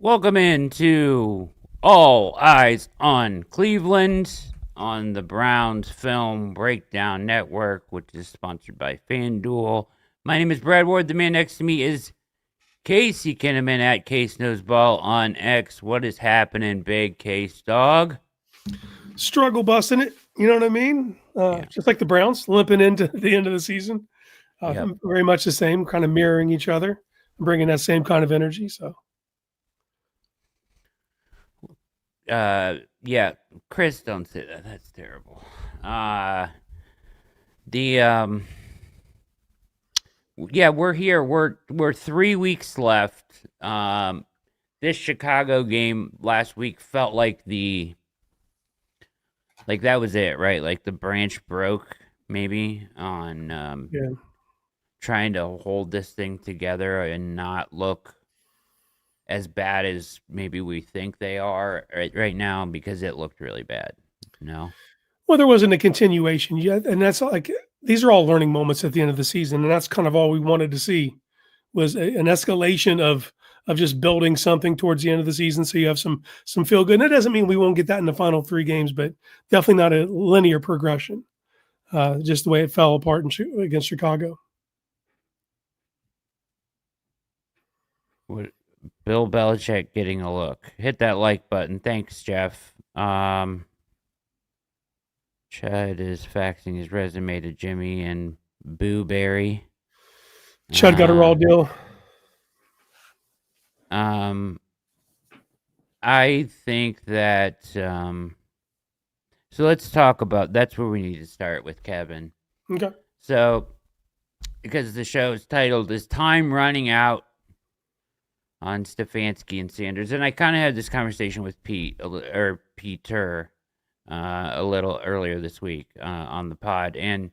Welcome into All Eyes on Cleveland on the Browns Film Breakdown Network, which is sponsored by FanDuel. My name is Brad Ward. The man next to me is Casey Kinnamon at Case Knows Ball on X. What is happening, big Case dog? Struggle busting it. You know what I mean? Just like the Browns limping into the end of the season. Yep. Very much the same, kind of mirroring each other, bringing that same kind of energy. So, yeah, Chris, don't say that. That's terrible. Yeah, we're here. We're 3 weeks left. This Chicago game last week felt like that was it, right? Like the branch broke maybe on trying to hold this thing together and not look as bad as maybe we think they are right now, because it looked really bad. No. Well, there wasn't a continuation yet, and that's like these are all learning moments at the end of the season, and that's kind of all we wanted to see was an escalation of just building something towards the end of the season, so you have some feel good. And it doesn't mean we won't get that in the final 3 games, but definitely not a linear progression. Just the way it fell apart against Chicago. What? Bill Belichick getting a look. Hit that like button. Thanks, Jeff. Chad is faxing his resume to Jimmy and Boo Berry. Chad got a raw deal. I think that so let's talk about that's where we need to start with Kevin. Okay. So because the show is titled "Is Time Running Out?" on Stefanski and Sanders, and I kind of had this conversation with Peter a little earlier this week on the pod, and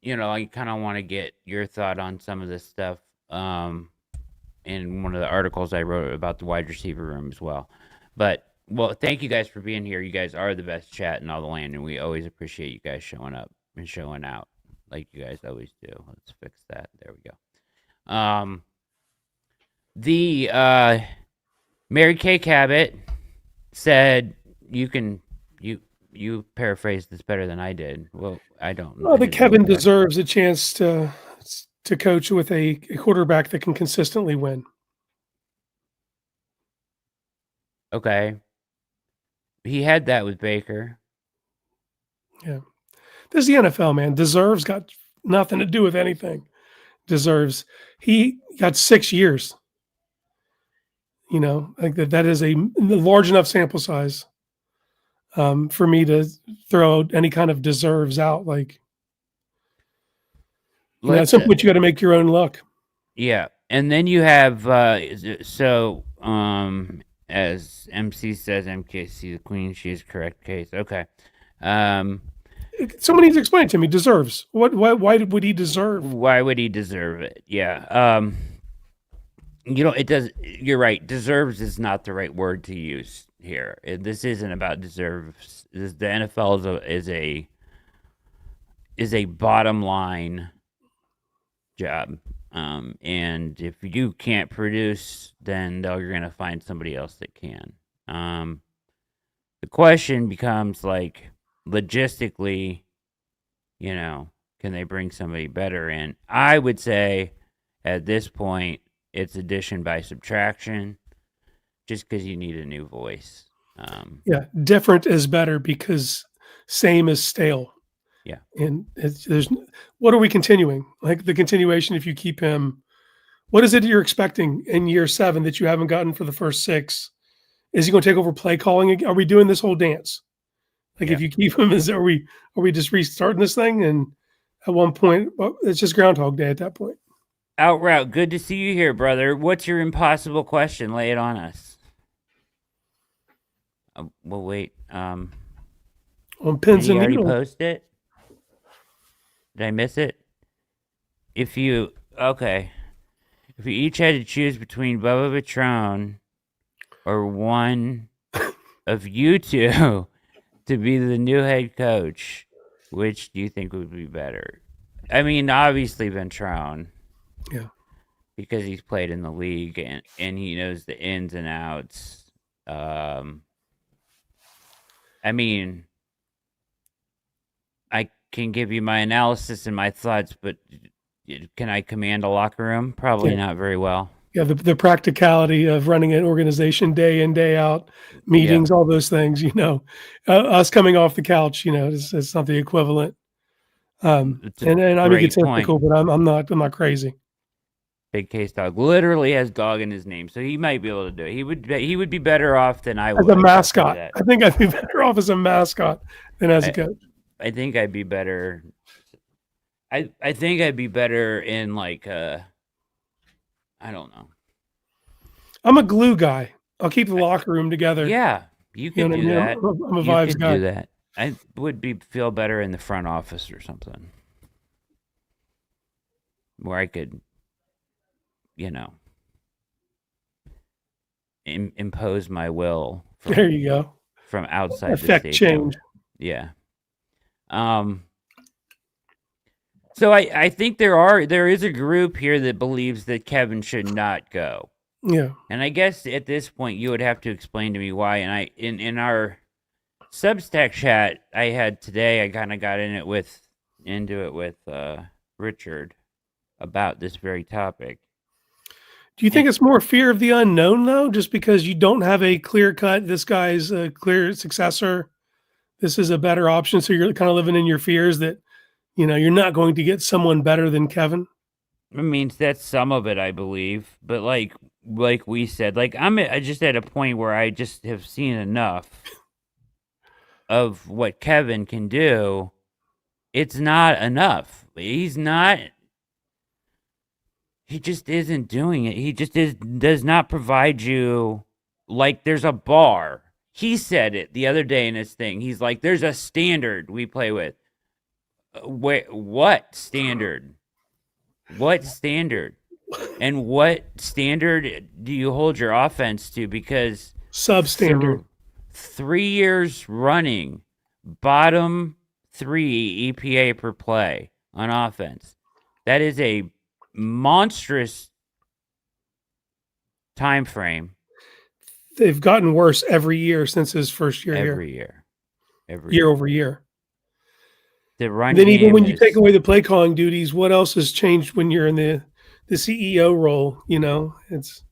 I kind of want to get your thought on some of this stuff in one of the articles I wrote about the wide receiver room as well. But thank you guys for being here. You guys are the best chat in all the land, and we always appreciate you guys showing up and showing out like you guys always do. Let's fix that. There we go. The Mary Kay Cabot said you paraphrased this better than I did. Well, I don't know. Well, the Kevin deserves a chance to coach with a quarterback that can consistently win. Okay. He had that with Baker. Yeah. This is the NFL, man. Deserves got nothing to do with anything. Deserves. He got 6 years. Like that is a large enough sample size for me to throw any kind of deserves out. Like, at some point you got to make your own luck. Yeah. And then you have, as MC says, MKC, the queen, she is correct case. Okay. Somebody needs to explain to me. Deserves. Why would he deserve? Why would he deserve it? Yeah. It does. You're right. Deserves is not the right word to use here. This isn't about deserves. The NFL is a bottom line job. And if you can't produce, then you're going to find somebody else that can. The question becomes like, logistically, can they bring somebody better in? I would say at this point, it's addition by subtraction, just because you need a new voice. Different is better because same is stale. Yeah. And what are we continuing? Like the continuation, if you keep him, what is it you're expecting in year 7 that you haven't gotten for the first 6? Is he going to take over play calling? Are we doing this whole dance? Like if you keep him, are we just restarting this thing? And at one point, it's just Groundhog Day at that point. Out route. Good to see you here, brother. What's your impossible question? Lay it on us. Wait. On pins did and you needles. Already post it? Did I miss it? If you each had to choose between Bubba Patron or one of you two to be the new head coach, which do you think would be better? I mean, obviously Ventrone. Yeah. because he's played in the league and he knows the ins and outs. I mean, I can give you my analysis and my thoughts, but can I command a locker room? Probably Yeah. not very well. Yeah, the practicality of running an organization day in, day out, meetings, all those things, us coming off the couch, it's not the equivalent. It's a And I'm great point. egotistical, but I'm not crazy. Big Case Dog literally has dog in his name, so he might be able to do it. He would be better off than I As would. a mascot, That. I think I'd be better off as a mascot than as a coach. I think I'd be better. I think I'd be better in like I don't know. I'm a glue guy. I'll keep the locker room together. Yeah, you could do that. I'm a vibes guy. Do that. I would feel better in the front office or something, where I could, impose my will. There you go. From outside Affect the stadium. change. Yeah. So I think there is a group here that believes that Kevin should not go. Yeah. And I guess at this point you would have to explain to me why. And in our Substack chat I had today, I kind of got into it with Richard about this very topic. Do you think it's more fear of the unknown though, just because you don't have a clear cut, this guy's a clear successor, this is a better option, so you're kind of living in your fears that you're not going to get someone better than Kevin? I mean, that's some of it, I believe. But like we said, I just at a point where I just have seen enough of what Kevin can do. It's not enough. He just isn't doing it. He just does not provide you, like, there's a bar. He said it the other day in his thing. He's like, there's a standard we play with. Wait, what standard? What standard? And what standard do you hold your offense to? Because substandard. 3 years running, bottom 3 EPA per play on offense. That is a monstrous time frame. They've gotten worse every year since his first year here. Every year over year. The run then even when you take away the play calling duties, what else has changed when you're in the CEO role? It's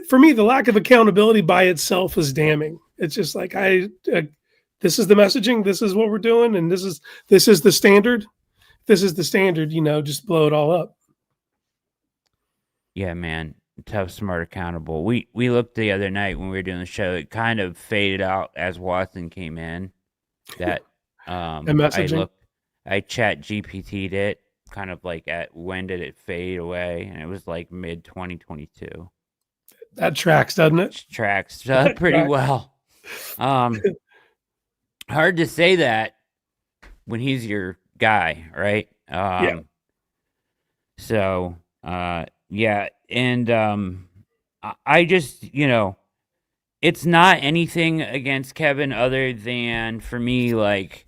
for me, the lack of accountability by itself is damning. It's just like this is the messaging, this is what we're doing, and this is the standard. This is the standard. Just blow it all up. Yeah, man. Tough, smart, accountable. We looked the other night when we were doing the show. It kind of faded out as Watson came in. That messaging. I chat GPT'd it, kind of like at when did it fade away, and it was like mid 2022. That tracks, doesn't it? Tracks pretty well. Hard to say that when he's your guy, right? Yeah. So, yeah, and I just, it's not anything against Kevin other than, for me, like,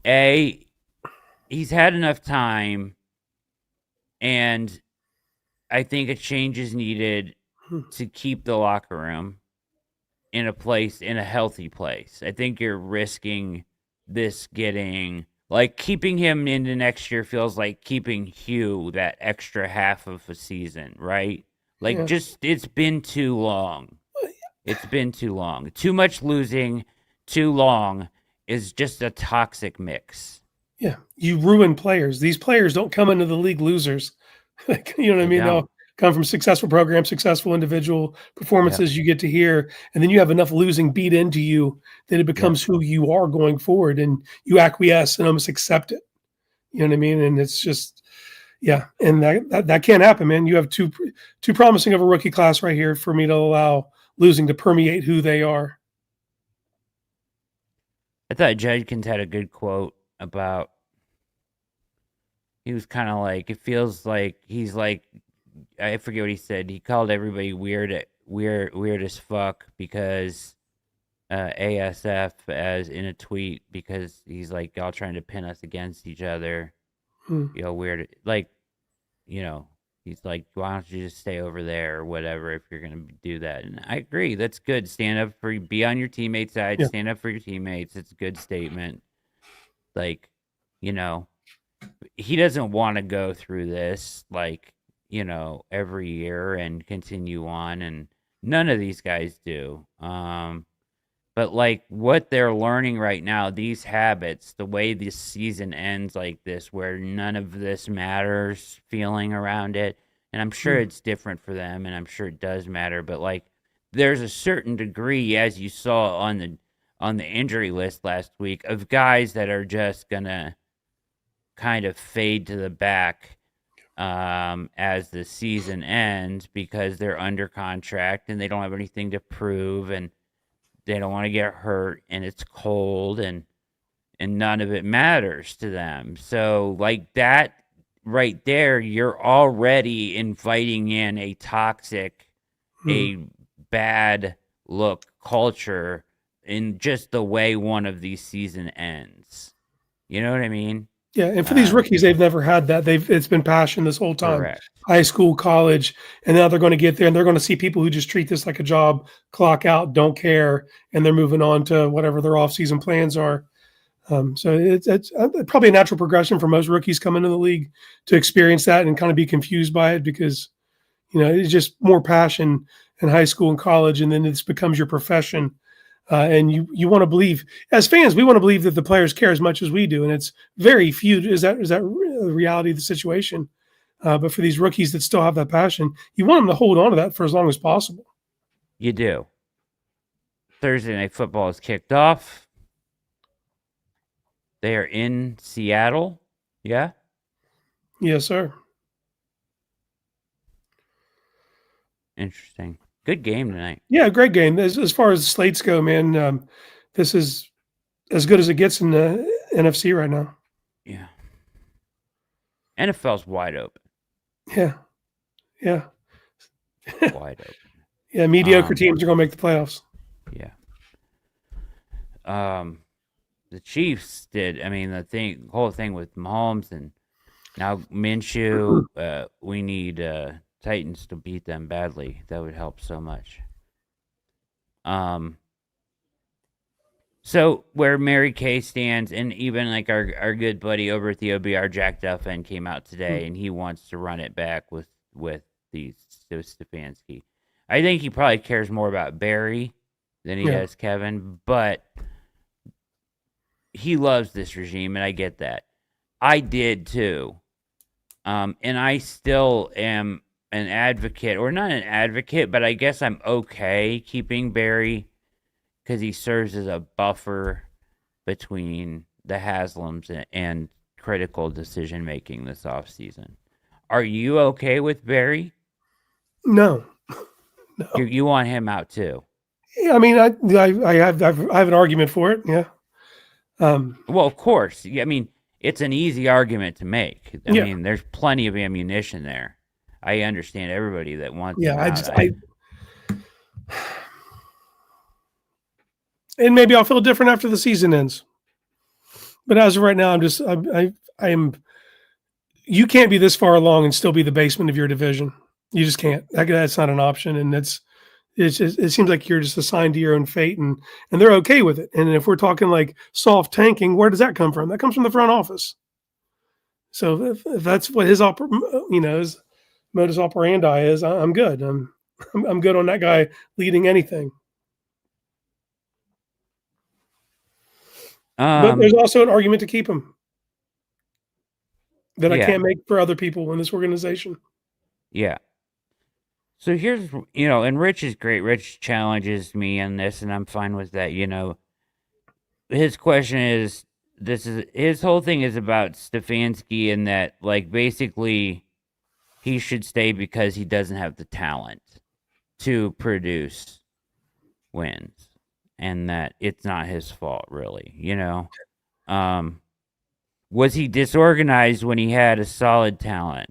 he's had enough time, and I think a change is needed to keep the locker room in a healthy place. I think you're risking this getting, like, keeping him into next year feels like keeping Hugh that extra half of a season, right? Like, it's been too long. It's been too long. Too much losing, too long is just a toxic mix. Yeah, you ruin players. These players don't come into the league losers. You know what I mean? They'll come from successful programs, successful individual performances. You get to hear, and then you have enough losing beat into you that it becomes who you are going forward, and you acquiesce and almost accept it. You know what I mean? And it's just, and that can't happen, man. You have too promising of a rookie class right here for me to allow losing to permeate who they are. I thought Judkins had a good quote about, he was kind of like, it feels like he's like, I forget what he said. He called everybody weird as fuck because ASF as in a tweet, because he's like, y'all trying to pin us against each other. Weird. Like, he's He's like, why don't you just stay over there or whatever if you're going to do that? And I agree. That's good. Stand up for, be on your teammates' side. Yeah. Stand up for your teammates. It's a good statement. Like, you know, he doesn't want to go through this, like, every year and continue on. And none of these guys do. But like what they're learning right now, these habits, the way this season ends like this, where none of this matters, feeling around it, and I'm sure it's different for them, and I'm sure it does matter, but like there's a certain degree, as you saw on the injury list last week, of guys that are just gonna kind of fade to the back as the season ends because they're under contract and they don't have anything to prove and they don't want to get hurt and it's cold and none of it matters to them. So like that right there, you're already inviting in a toxic, a bad look culture in just the way one of these season ends. You know what I mean? Yeah, and for these rookies, they've never had that. It's been passion this whole time. Correct. High school, college, and now they're going to get there and they're going to see people who just treat this like a job, clock out, don't care, and they're moving on to whatever their off-season plans are. So it's probably a natural progression for most rookies coming into the league to experience that and kind of be confused by it because it's just more passion in high school and college, and then it becomes your profession. And you want to believe, as fans, we want to believe that the players care as much as we do, and it's very few. Is that the reality of the situation? But for these rookies that still have that passion, you want them to hold on to that for as long as possible. You do. Thursday Night Football is kicked off. They are in Seattle. Yeah? Yes, sir. Interesting. Good game tonight. Yeah, great game. As far as the slates go, man, this is as good as it gets in the NFC right now. Yeah. NFL's wide open. Yeah. Wide open. Yeah, mediocre teams are going to make the playoffs. Yeah. The Chiefs did. I mean, the whole thing with Mahomes and now Minshew. We need Titans to beat them badly. That would help so much. So where Mary Kay stands, and even like our good buddy over at the OBR, Jack Duffin, came out today, and he wants to run it back with Stefanski. I think he probably cares more about Barry than he does Kevin, but he loves this regime, and I get that. I did too, and I still am an advocate, or not an advocate, but I guess I'm okay keeping Barry because he serves as a buffer between the Haslams and critical decision making this offseason. Are you okay with Barry? No. You want him out too? Yeah, I mean, I have an argument for it. Yeah. Well, of course. I mean, it's an easy argument to make. I mean, there's plenty of ammunition there. I understand everybody that wants. Yeah, and maybe I'll feel different after the season ends. But as of right now, I am. You can't be this far along and still be the basement of your division. You just can't. That's not an option, and it seems like you're just assigned to your own fate, and they're okay with it. And if we're talking like soft tanking, where does that come from? That comes from the front office. So if that's what his modus operandi is, I'm good. I'm good on that guy leading anything. But there's also an argument to keep him that I can't make for other people in this organization. Yeah. So here's, and Rich is great. Rich challenges me on this, and I'm fine with that. His question is, his whole thing is about Stefanski, and that, like, basically he should stay because he doesn't have the talent to produce wins, and that it's not his fault, really. Was he disorganized when he had a solid talent,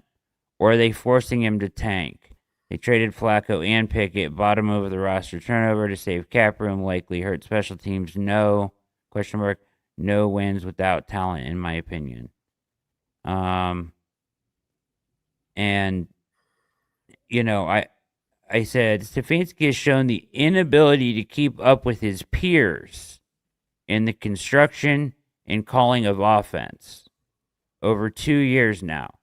or are they forcing him to tank? They traded Flacco and Pickett, bottom of the roster turnover to save cap room, likely hurt special teams. No, no wins without talent, in my opinion. And I said Stefanski has shown the inability to keep up with his peers in the construction and calling of offense over 2 years now.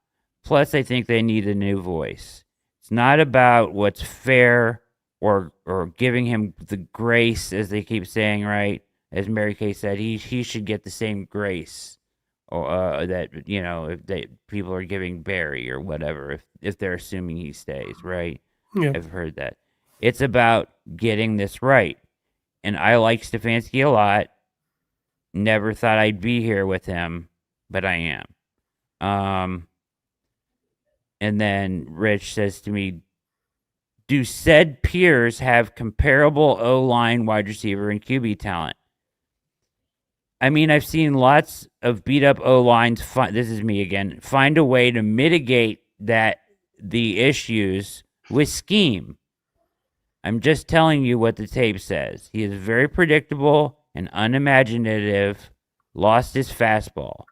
Plus, I think they need a new voice. It's not about what's fair or giving him the grace, as they keep saying, right? As Mary Kay said, he should get the same grace that if people are giving Barry or whatever, if they're assuming he stays, right? Yeah. I've heard that. It's about getting this right. And I like Stefanski a lot. Never thought I'd be here with him, but I am. And then Rich says to me, do said peers have comparable O-line, wide receiver, and QB talent? I mean, I've seen lots of beat up O-lines. This is me again. Find a way to mitigate the issues with scheme. I'm just telling you what the tape says. He is very predictable and unimaginative. Lost his fastball.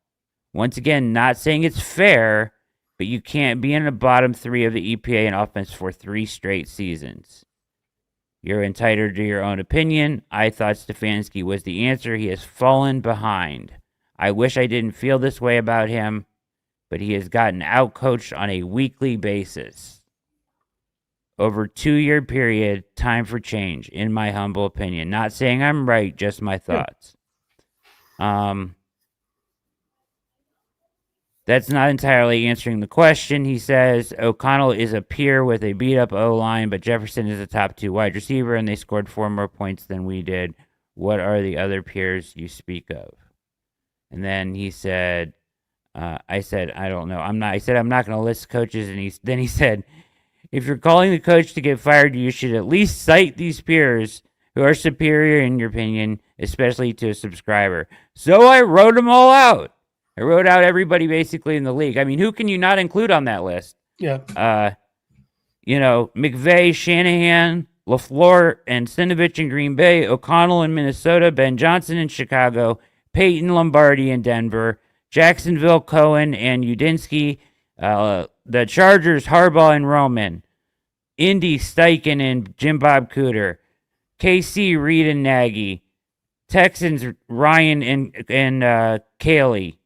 Once again, not saying it's fair, but you can't be in the bottom 3 of the EPA in offense for 3 straight seasons. You're entitled to your own opinion. I thought Stefanski was the answer. He has fallen behind. I wish I didn't feel this way about him, but he has gotten outcoached on a weekly basis. Over 2-year period, time for change, in my humble opinion. Not saying I'm right, just my thoughts. That's not entirely answering the question. He says O'Connell is a peer with a beat-up O-line, but Jefferson is a top 2 wide receiver, and they scored 4 more points than we did. What are the other peers you speak of? And then he said, I said, I don't know. I'm not going to list coaches. And then he said, if you're calling the coach to get fired, you should at least cite these peers who are superior in your opinion, especially to a subscriber. So I wrote them all out. I wrote out everybody basically in the league. I mean, who can you not include on that list? Yeah. McVay, Shanahan, LaFleur, and Sinovich in Green Bay, O'Connell in Minnesota, Ben Johnson in Chicago, Peyton Lombardi in Denver, Jacksonville, Cohen, and Udinsky, the Chargers, Harbaugh and Roman, Indy, Steichen and Jim Bob Cooter, KC, Reed and Nagy, Texans, Ryan and Cayley,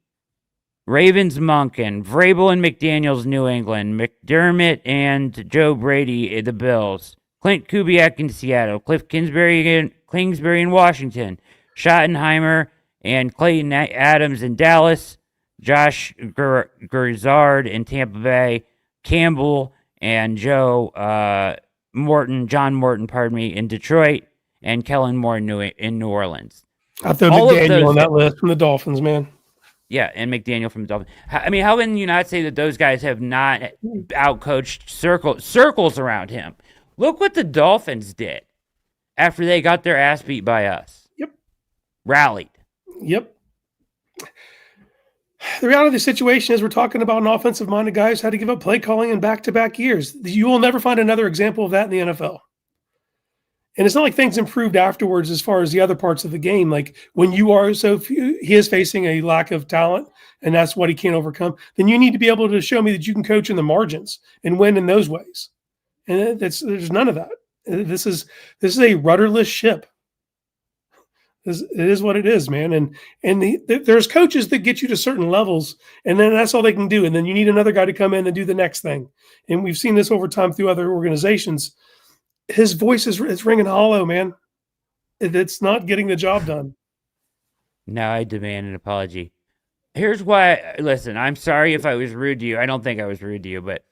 Ravens, Monken, Vrabel and McDaniels, New England, McDermott and Joe Brady, the Bills, Clint Kubiak in Seattle, Cliff Kingsbury in Washington, Schottenheimer and Clayton Adams in Dallas, Josh Grizzard in Tampa Bay, Campbell and John Morton, in Detroit, and Kellen Moore in New Orleans. I throw McDaniel on that list from the Dolphins, man. Yeah, and McDaniel from the Dolphins. I mean, how can you not say that those guys have not outcoached circles around him? Look what the Dolphins did after they got their ass beat by us. Yep. Rallied. Yep. The reality of the situation is we're talking about an offensive-minded guy who's had to give up play calling in back-to-back years. You will never find another example of that in the NFL. And it's not like things improved afterwards as far as the other parts of the game. Like when you are, so if he is facing a lack of talent and that's what he can't overcome, then you need to be able to show me that you can coach in the margins and win in those ways. And there's none of that. This is a rudderless ship. It is what it is, man. And there's coaches that get you to certain levels, and then that's all they can do. And then you need another guy to come in and do the next thing. And we've seen this over time through other organizations. His voice is ringing hollow, man. It's not getting the job done. Now I demand an apology. Here's why. Listen, I'm sorry if I was rude to you. I don't think I was rude to you, but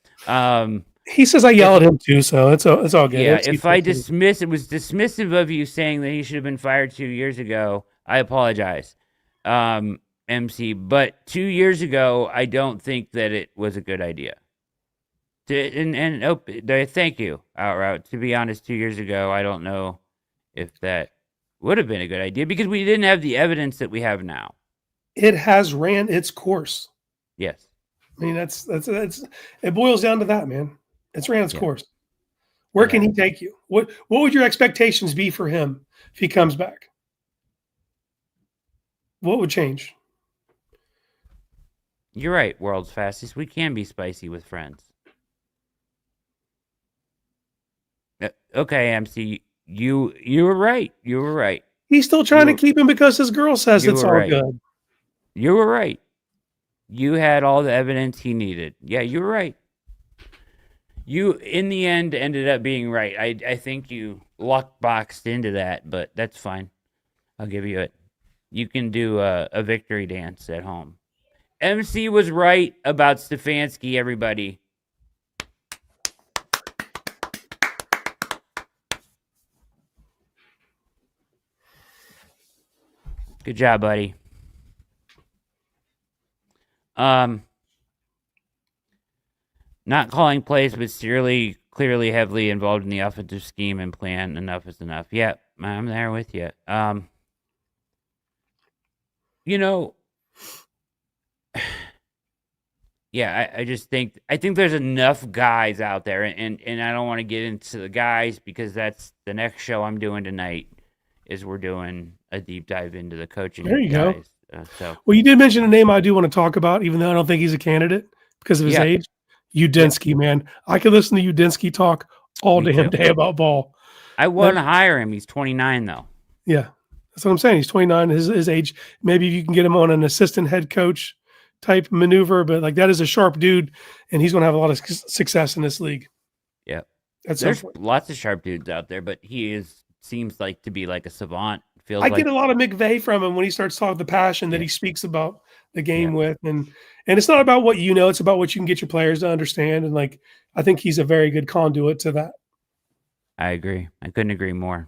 he says I yell at him too, so it's all good. Yeah, if I dismiss, it was dismissive of you saying that he should have been fired 2 years ago. I apologize, MC. But 2 years ago, I don't think that it was a good idea. Thank you, Outroute. To be honest, 2 years ago, I don't know if that would have been a good idea because we didn't have the evidence that we have now. It has ran its course. Yes. I mean, that's it boils down to that, man. It's ran its course. Where can he take you? What would your expectations be for him if he comes back? What would change? You're right, world's fastest. We can be spicy with friends. Okay, MC, you were right. You were right. He's still trying to keep him because his girl says You it's were all right. good. You were right. You had all the evidence he needed. Yeah, you were right. You, in the end, ended up being right. I think you luck boxed into that, but that's fine. I'll give you it. You can do a victory dance at home. MC was right about Stefanski, everybody. Good job, buddy. Not calling plays, but clearly heavily involved in the offensive scheme and plan. Enough is enough. Yep, I'm there with you. You know, yeah, I just think there's enough guys out there, and I don't want to get into the guys because that's the next show I'm doing tonight. Is we're doing a deep dive into the coaching There you go. guys. So Well, you did mention a name I do want to talk about, even though I don't think he's a candidate because of his yeah, age. yeah, Udinski, man. I could listen to Udinski talk all me damn too. day about ball. I That, want to hire him. He's 29 though. yeah, that's what I'm saying. He's 29, his age. Maybe you can get him on an assistant head coach type maneuver, but like that is a sharp dude, and he's going to have a lot of success in this league. Yeah, At some there's point. lots of sharp dudes out there, but seems like to be like a savant. Feels I like get a lot of McVay from him when he starts talking the passion that yeah, he speaks about the yeah. game with, and it's not about what you know; it's about what you can get your players to understand. And like, I think he's a very good conduit to that. I agree. I couldn't agree more.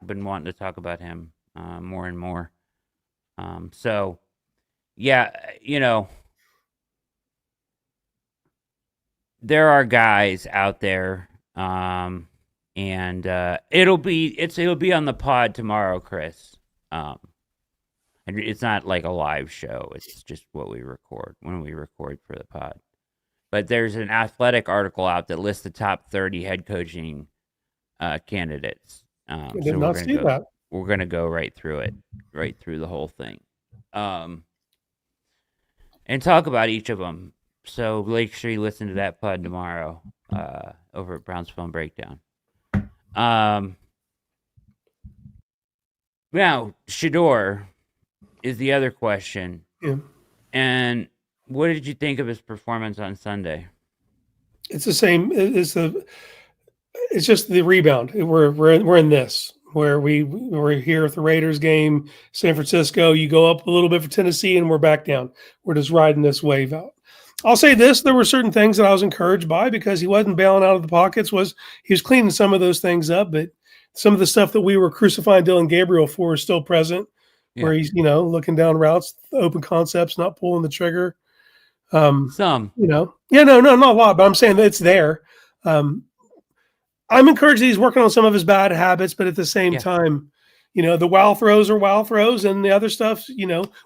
I've been wanting to talk about him more and more. So yeah, there are guys out there, and it'll be on the pod tomorrow, Chris. Um, and it's not like a live show; it's just what we record when we record for the pod. But there's an athletic article out that lists the top 30 head coaching candidates. I So did not see that. we're gonna go right through it, right through the whole thing, and talk about each of them. So make sure you listen to that pod tomorrow over at Brown's Film Breakdown. Now Shedeur is the other question, Yeah. and what did you think of his performance on Sunday? It's the same. It's just the rebound. We're in this where we're here at the Raiders game, San Francisco. You go up a little bit for Tennessee, and we're back down. We're just riding this wave out. I'll say this: there were certain things that I was encouraged by because he wasn't bailing out of the pockets. He was cleaning some of those things up, but some of the stuff that we were crucifying Dylan Gabriel for is still present. Yeah. Where he's looking down routes, open concepts, not pulling the trigger. Some, no, not a lot, but I'm saying that it's there. I'm encouraged that he's working on some of his bad habits, but at the same time, the wow throws are wow throws, and the other stuff,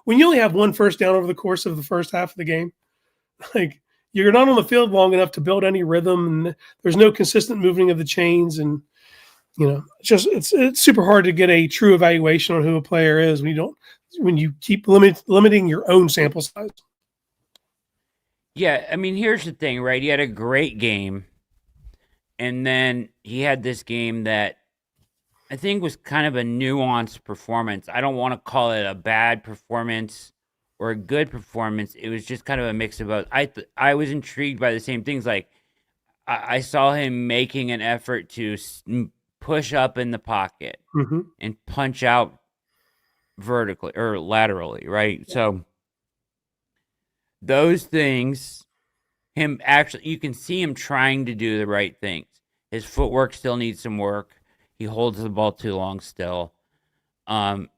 when you only have one first down over the course of the first half of the game, like you're not on the field long enough to build any rhythm, and there's no consistent moving of the chains, and it's super hard to get a true evaluation on who a player is when you keep limiting your own sample size. Yeah, I mean, here's the thing, right? He had a great game, and then he had this game that I think was kind of a nuanced performance. I don't want to call it a bad performance or a good performance. It was just kind of a mix of both. I was intrigued by the same things. Like I saw him making an effort to push up in the pocket and punch out vertically or laterally, right? So those things, you can see him trying to do the right things. His footwork still needs some work. He holds the ball too long still. Going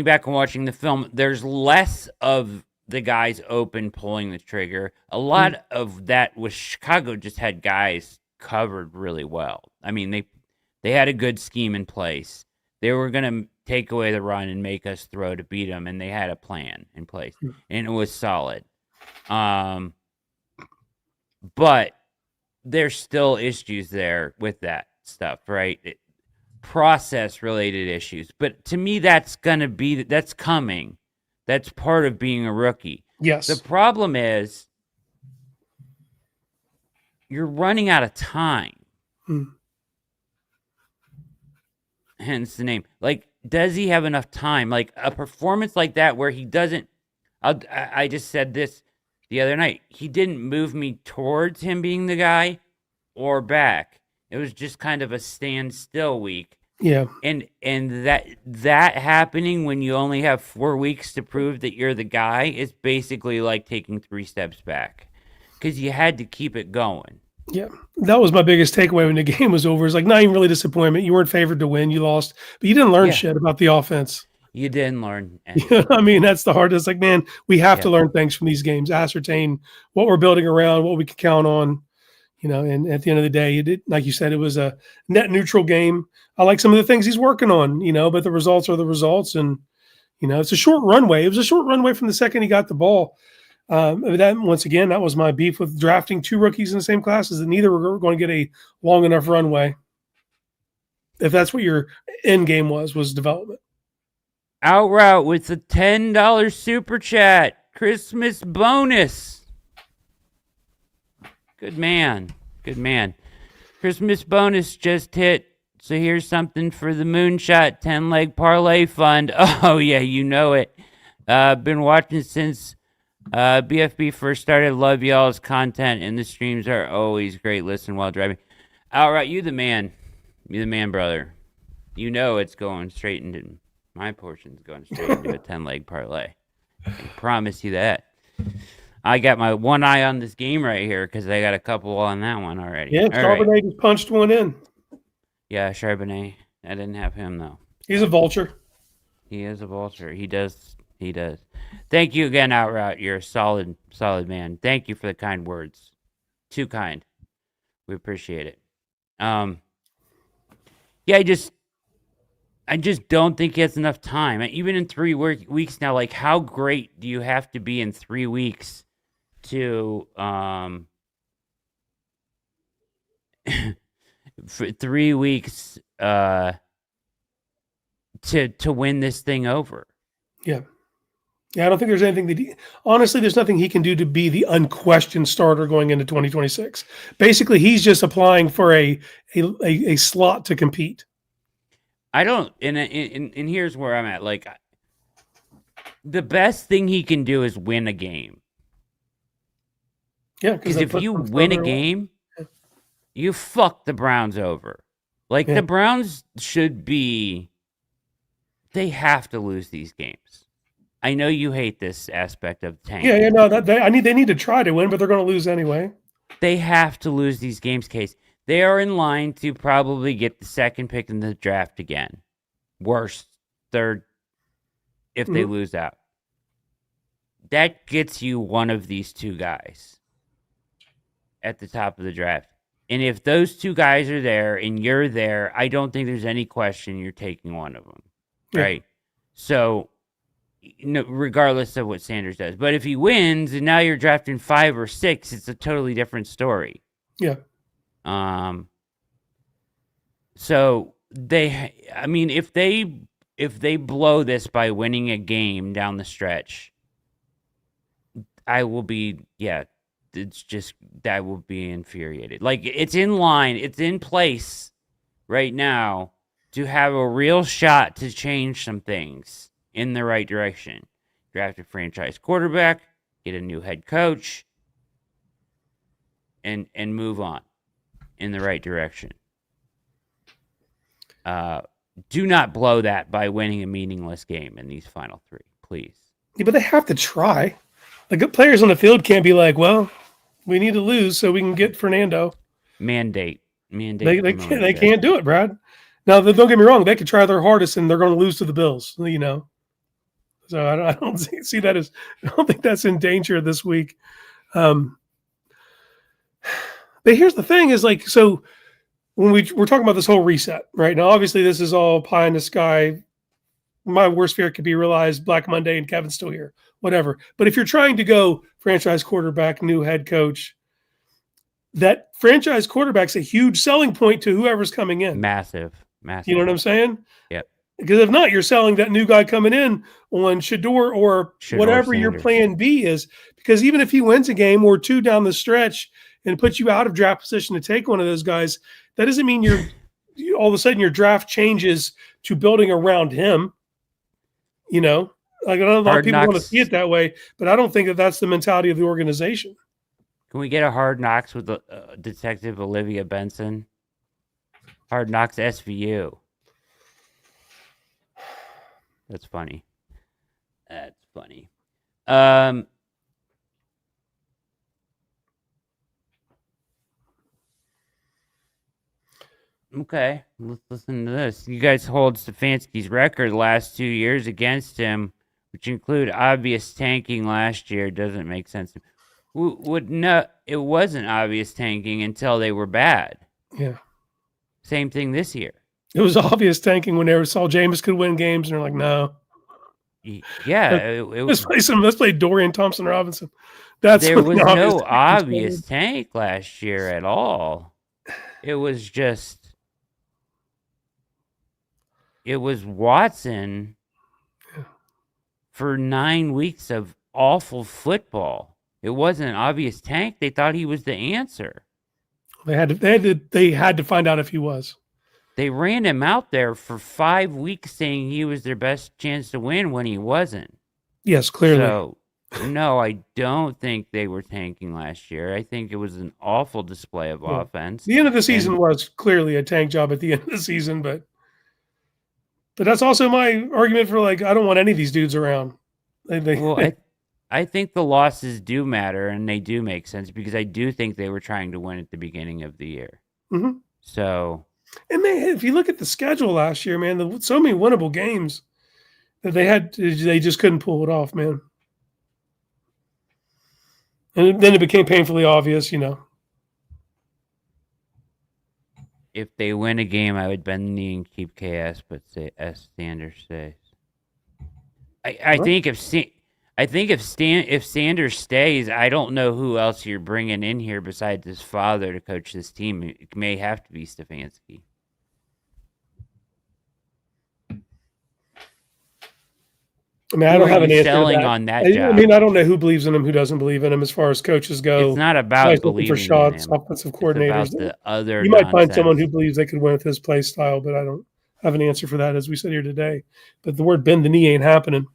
back and watching the film, there's less of the guys open pulling the trigger. A lot of that was Chicago just had guys covered really well. I mean, they had a good scheme in place. They were going to take away the run and make us throw to beat them, and they had a plan in place, and it was solid. But there's still issues there with that stuff, right? Process related issues. But to me, that's coming. That's part of being a rookie. Yes. The problem is you're running out of time. Hence the name. Like, does he have enough time? Like, a performance like that where he doesn't. I just said this the other night. He didn't move me towards him being the guy or back. It was just kind of a standstill week. Yeah. And that happening when you only have 4 weeks to prove that you're the guy is basically like taking 3 steps back, because you had to keep it going. Yeah, that was my biggest takeaway when the game was over. It's like not even really disappointment. You weren't favored to win. You lost, but you didn't learn shit about the offense. You didn't learn anything. I mean, that's the hardest. Like, man, we have to learn things from these games, ascertain what we're building around, what we can count on, and at the end of the day, like you said, it was a net neutral game. I like some of the things he's working on, but the results are the results. And, it's a short runway. It was a short runway from the second he got the ball. Once again, that was my beef with drafting 2 rookies in the same classes, that neither were going to get a long enough runway. If that's what your end game was development. Out route with the $10 super chat. Christmas bonus. Good man. Good man. Christmas bonus just hit. So here's something for the Moonshot 10-leg parlay fund. Oh, yeah, you know it. Been watching since BFB first started. Love y'all's content, and the streams are always great. Listen while driving. All right, you the man. You the man, brother. You know it's going straight into my portion's going straight into a 10-leg parlay. I promise you that. I got my one eye on this game right here because I got a couple on that one already. Yeah, Charbonnet just punched one in. Yeah, Charbonnet. I didn't have him, though. He's a vulture. He is a vulture. He does. Thank you again, Outroute. You're a solid man. Thank you for the kind words. Too kind. We appreciate it. Yeah, I just don't think he has enough time. Even in 3 weeks now, like, how great do you have to be in 3 weeks to for 3 weeks to win this thing over? Yeah. Yeah, I don't think there's anything that honestly, there's nothing he can do to be the unquestioned starter going into 2026. Basically, he's just applying for a slot to compete. I don't, and here's where I'm at. Like, the best thing he can do is win a game. Yeah, because if you win a game, you fuck the Browns over. Like, the Browns they have to lose these games. I know you hate this aspect of tanking. Yeah, no, they need to try to win, but they're going to lose anyway. They have to lose these games, Case. They are in line to probably get the 2nd pick in the draft again. Worst, 3rd, if they lose out. That gets you one of these 2 guys at the top of the draft. And if those 2 guys are there and you're there, I don't think there's any question you're taking one of them. Right? So, regardless of what Sanders does. But if he wins and now you're drafting 5 or 6, it's a totally different story. Yeah. So if they blow this by winning a game down the stretch, I will be, I will be infuriated. Like, it's in line, it's in place right now to have a real shot to change some things in the right direction. Draft a franchise quarterback, get a new head coach, and move on in the right direction. Do not blow that by winning a meaningless game in these final 3, please. Yeah, but they have to try. The good players on the field can't be like, well, we need to lose so we can get Fernando. Mandate. They can't do it, Brad. Now, don't get me wrong. They could try their hardest and they're going to lose to the Bills, So I don't see that as, I don't think that's in danger this week. But here's the thing is, like, so when we're talking about this whole reset, right? Now, obviously this is all pie in the sky. My worst fear could be realized Black Monday and Kevin's still here, whatever. But if you're trying to go franchise quarterback, new head coach, that franchise quarterback's a huge selling point to whoever's coming in. Massive. You know what I'm saying? Yep. Because if not, you're selling that new guy coming in on Shedeur or whatever Sanders. Your plan B is. Because even if he wins a game or 2 down the stretch and puts you out of draft position to take one of those guys, that doesn't mean all of a sudden your draft changes to building around him. Like I know a lot of people want to see it that way, but I don't think that that's the mentality of the organization. Can we get a Hard Knocks with Detective Olivia Benson? Hard Knocks SVU. That's funny. Okay, let's listen to this. You guys hold Stefanski's record the last 2 years against him, which include obvious tanking last year. Doesn't make sense. It wasn't obvious tanking until they were bad. Yeah. Same thing this year. It was obvious tanking when they saw Jameis could win games, and they're like, no. Yeah. Let's play Dorian Thompson-Robinson. There was no obvious tank last year at all. It was Watson for 9 weeks of awful football. It wasn't an obvious tank. They thought he was the answer. They had to find out if he was. They ran him out there for 5 weeks saying he was their best chance to win when he wasn't. Yes, clearly. So, no, I don't think they were tanking last year. I think it was an awful display of offense. The end of the season was clearly a tank job at the end of the season, but that's also my argument for I don't want any of these dudes around. I think the losses do matter, and they do make sense because I do think they were trying to win at the beginning of the year. Mm-hmm. So, and if you look at the schedule last year, man, so many winnable games that they just couldn't pull it off, man. And then it became painfully obvious, If they win a game, I would bend the knee and keep KS, but say S Sanders stays. I think if Sanders stays, I don't know who else you're bringing in here besides his father to coach this team. It may have to be Stefanski. I mean, I don't have an answer selling to that. on that I job. mean, I don't know who believes in him, who doesn't believe in him. As far as coaches go, it's not about believing for shots, in him. offensive coordinators. It's about the other. You might find someone who believes they could win with his play style, but I don't have an answer for that as we sit here today. But the word bend the knee ain't happening.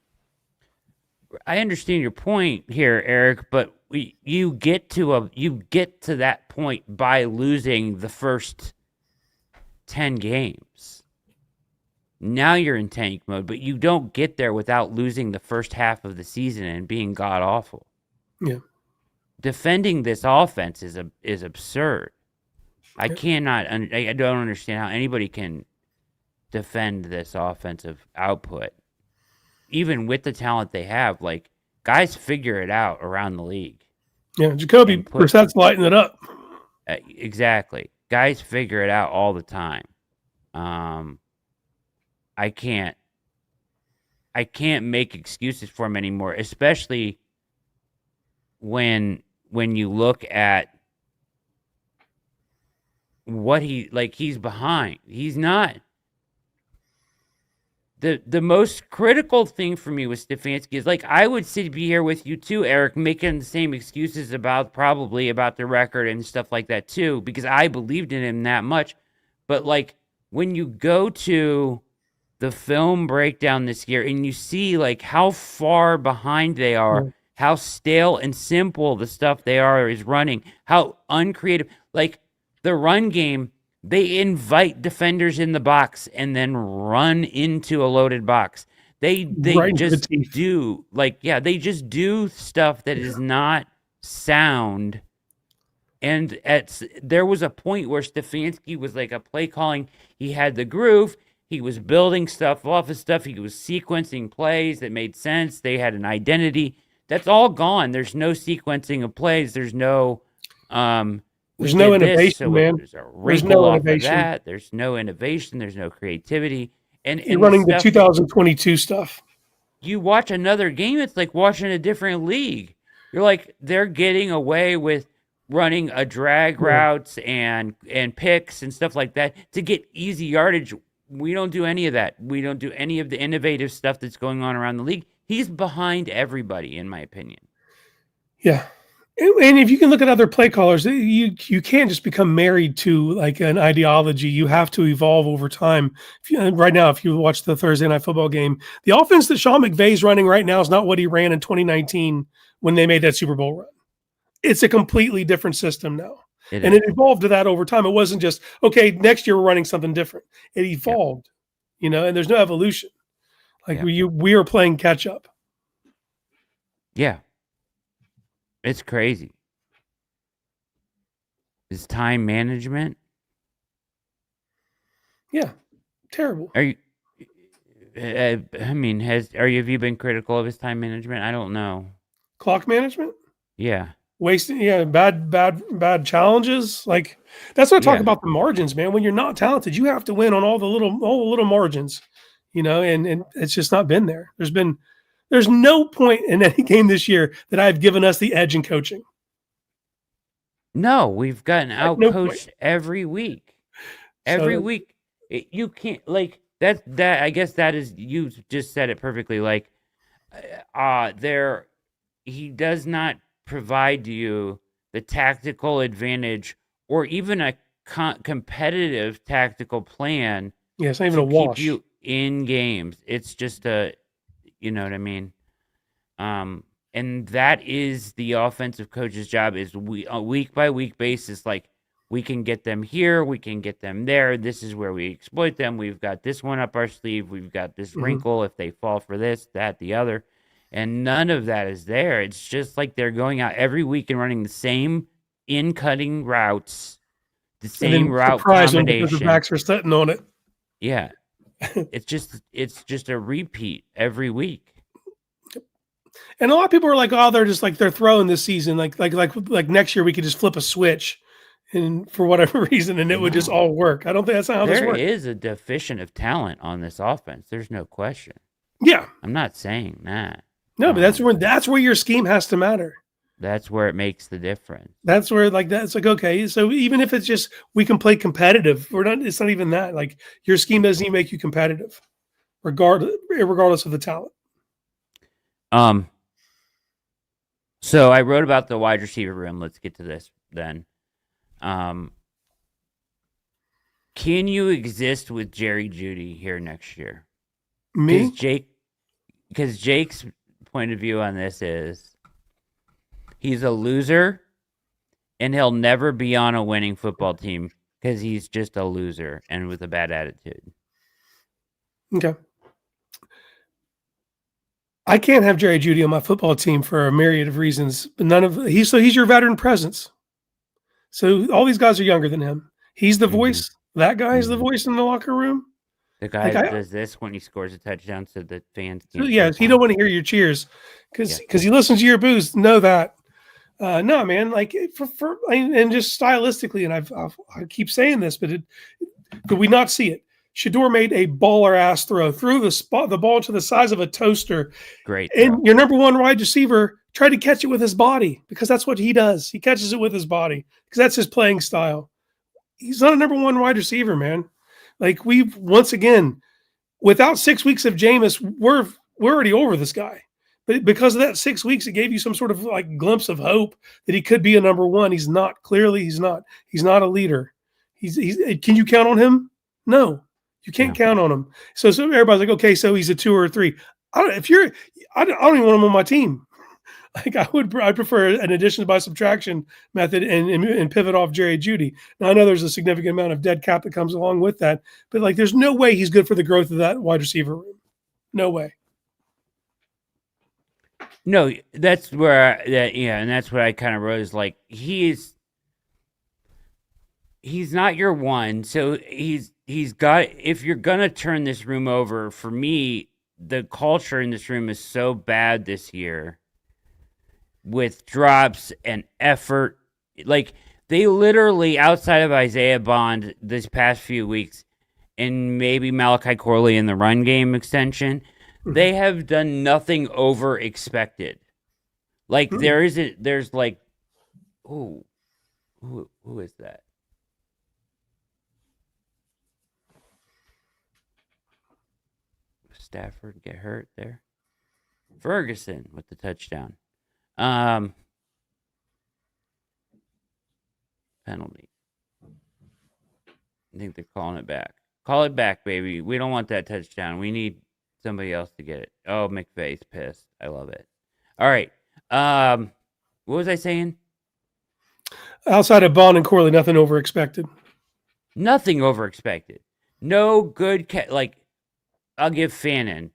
I understand your point here, Eric, but you get to that point by losing the first 10 games. Now you're in tank mode, but you don't get there without losing the first half of the season and being god awful. Yeah. Defending this offense is absurd. I don't understand how anybody can defend this offensive output. Even with the talent they have, guys figure it out around the league. Yeah, Jacoby Brissett's lighting it up. Exactly. Guys figure it out all the time. I can't make excuses for him anymore, especially when you look at what he's behind. He's not. The most critical thing for me with Stefanski is I would be here with you too, Eric, making the same excuses about the record and stuff like that too, because I believed in him that much. But when you go to the film breakdown this year and you see how far behind they are, how stale and simple the stuff they are is running, how uncreative, the run game. They invite defenders in the box and then run into a loaded box. They just do they just do stuff that is not sound. And there was a point where Stefanski was a play calling. He had the groove. He was building stuff off of stuff. He was sequencing plays that made sense. They had an identity. That's all gone. There's no sequencing of plays. There's no there's no innovation, man. There's no innovation. There's no innovation. There's no creativity. And you're running the 2022 stuff. You watch another game, it's like watching a different league. You're they're getting away with running a drag routes and picks and stuff like that to get easy yardage. We don't do any of that. We don't do any of the innovative stuff that's going on around the league. He's behind everybody, in my opinion. Yeah. And if you can look at other play callers, you can't just become married to like an ideology. You have to evolve over time. Right now, if you watch the Thursday night football game, the offense that Sean McVay's running right now is not what he ran in 2019 when they made that Super Bowl run. It's a completely different system now. It And is. it evolved to that over time. It wasn't just, okay, next year we're running something different. It Yep. evolved, and there's no evolution. Like Yep. we are playing catch up. Yeah. It's crazy. Is time management? Yeah. Terrible. Are you? I mean, have you been critical of his time management? I don't know. Clock management? Yeah. Wasting, bad challenges. Like that's what I talk Yeah. about the margins, man. When you're not talented, you have to win on all the little margins, and it's just not been there. There's no point in any game this year that I've given us the edge in coaching. No, we've gotten At no point. outcoached every week. So Every week. You can't like that. I guess that is, you just said it perfectly. Like, there, he does not provide you the tactical advantage or even a competitive tactical plan yeah, it's not even to a keep wash. you in games. It's just you know what I mean? And that is the offensive coach's job, is a week by week basis. Like, we can get them here, we can get them there. This is where we exploit them. We've got this one up our sleeve. We've got this wrinkle if they fall for this, that, the other. And none of that is there. It's just like they're going out every week and running the same in-cutting routes, the And same then route surprise them because the combination. backs are sitting on it. Yeah. It's just a repeat every week. And a lot of people are like, oh, they're throwing this season. Like next year we could just flip a switch and for whatever reason, and it would just No. all work. I don't think that's not how this There works. is a deficient of talent on this offense. There's no question. Yeah. I'm not saying that. No, but that's where your scheme has to matter. That's where it makes the difference. That's where that's like, okay, so even if it's just we can play competitive, it's not even that. Like your scheme doesn't even make you competitive, regardless of the talent. So I wrote about the wide receiver room. Let's get to this then. Can you exist with Jerry Jeudy here next year? Me? Because Jake's point of view on this is he's a loser and he'll never be on a winning football team because he's just a loser and with a bad attitude. Okay. I can't have Jerry Jeudy on my football team for a myriad of reasons, but he's your veteran presence. So all these guys are younger than him. He's the voice. That guy is the voice in the locker room. The guy that does this when he scores a touchdown so the fans can't. Yeah, he don't want to hear your cheers because he listens to your boos. Know that. No, man, like and just stylistically, and I keep saying this, but could we not see it? Shedeur made a baller ass throw, threw the ball to the size of a toaster. Great. And your number one wide receiver tried to catch it with his body because that's what he does. He catches it with his body because that's his playing style. He's not a number one wide receiver, man. Like we've once again, without 6 weeks of Jameis, we're already over this guy. But because of that 6 weeks, it gave you some sort of like glimpse of hope that he could be a number one. He's not. Clearly, he's not. He's not a leader. He's can you count on him? No, you can't count on him. So everybody's like, okay, so he's a 2 or a 3. I don't even want him on my team. Like I prefer an addition by subtraction method and pivot off Jerry Jeudy. Now I know there's a significant amount of dead cap that comes along with that, but like there's no way he's good for the growth of that wide receiver room. No way. No, that's where and that's what I kind of wrote is like he's not your one, so he's got, if you're gonna turn this room over, for me, the culture in this room is so bad this year with drops and effort. Like they literally, outside of Isaiah Bond this past few weeks and maybe Malachi Corley in the run game extension, they have done nothing over expected. Like there's like, who is that? Stafford get hurt there. Ferguson with the touchdown. penalty. I think they're calling it back. Call it back, baby. We don't want that touchdown. We need somebody else to get it. Oh, McVay's pissed. I love it. All right. What was I saying? Outside of Bond and Corley, nothing over expected. Nothing over expected. No good. I'll give Fannin.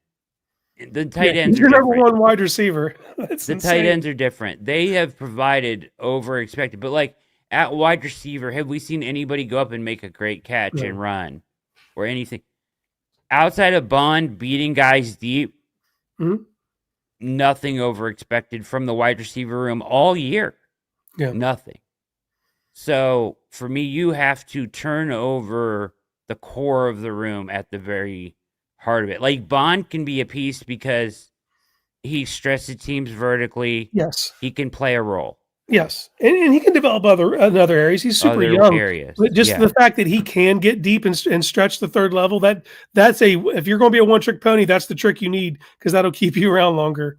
The tight ends are your different. number one wide receiver. That's the insane. tight ends are different. They have provided over expected, but like at wide receiver, have we seen anybody go up and make a great catch and run or anything outside of Bond beating guys deep? Mm-hmm. Nothing over expected from the wide receiver room all year. Yeah, nothing. So for me, you have to turn over the core of the room at the very heart of it. Like Bond can be a piece because he stresses teams vertically. Yes. He can play a role. Yes. And he can develop in other areas. He's super young. But just the fact that he can get deep and stretch the third level, that's if you're going to be a one-trick pony, that's the trick you need because that'll keep you around longer.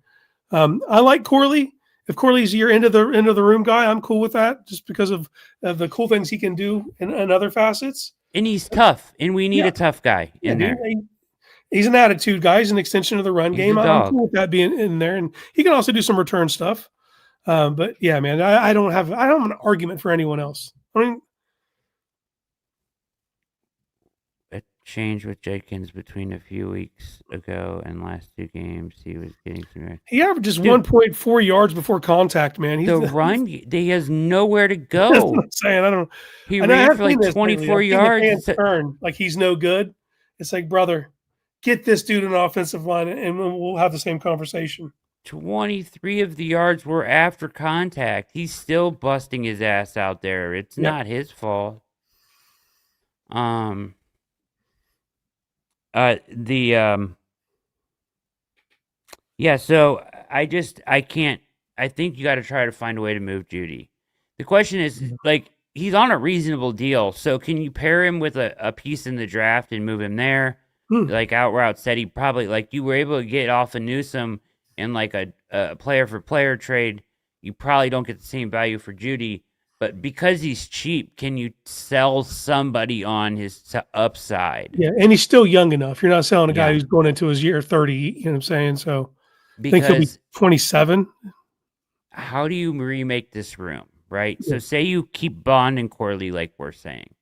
I like Corley. If Corley's your end of the room guy, I'm cool with that just because of the cool things he can do in other facets. And he's tough, and we need a tough guy in there. He's an attitude guy. He's an extension of the run game. I'm cool with that being in there, and he can also do some return stuff. But yeah, man, I don't have an argument for anyone else. I mean, it changed with Jenkins between a few weeks ago and last two games. He was getting some. He averages 1.4 yards before contact. Man, he has nowhere to go. That's what I'm saying. I don't. He ran for like 24 yards. Turn like he's no good. It's like, brother, get this dude an offensive line, and we'll have the same conversation. 23 of the yards were after contact. He's still busting his ass out there. It's not his fault. So I can't. I think you got to try to find a way to move Judy. The question is, like, he's on a reasonable deal. So can you pair him with a piece in the draft and move him there? Like out route said, he probably, like, you were able to get off of Newsome in like a player for player trade. You probably don't get the same value for Judy, but because he's cheap, can you sell somebody on his upside? Yeah, and he's still young enough. You're not selling a guy who's going into his year 30. You know what I'm saying? So because I think he'll be 27. How do you remake this room, right? Yeah. So say you keep Bond and Corley, like we're saying.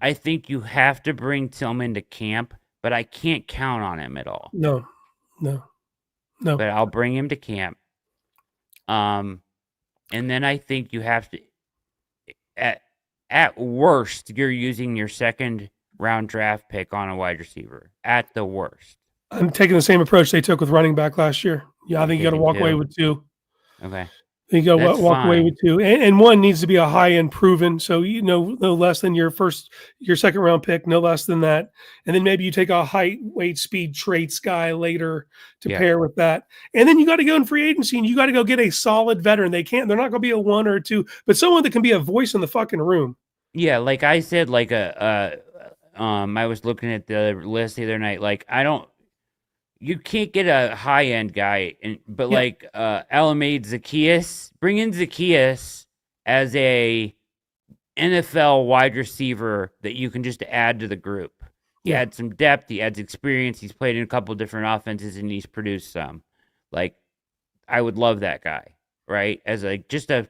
I think you have to bring Tillman to camp, but I can't count on him at all. No. But I'll bring him to camp. And then I think you have to, at worst, you're using your second round draft pick on a wide receiver. At the worst. I'm taking the same approach they took with running back last year. Yeah, I think you got to walk away with two. Okay. You got to walk away with two. And one needs to be a high-end proven. So, no less than your second round pick, no less than that. And then maybe you take a height, weight, speed traits guy later to pair with that. And then you got to go in free agency and you got to go get a solid veteran. They're not going to be a one or a two, but someone that can be a voice in the fucking room. Yeah. Like I said, like I was looking at the list the other night. Like you can't get a high-end guy, but Alameda Zacchaeus, bring in Zacchaeus as a NFL wide receiver that you can just add to the group. He adds some depth, he adds experience, he's played in a couple different offenses, and he's produced some. Like, I would love that guy, right? As just a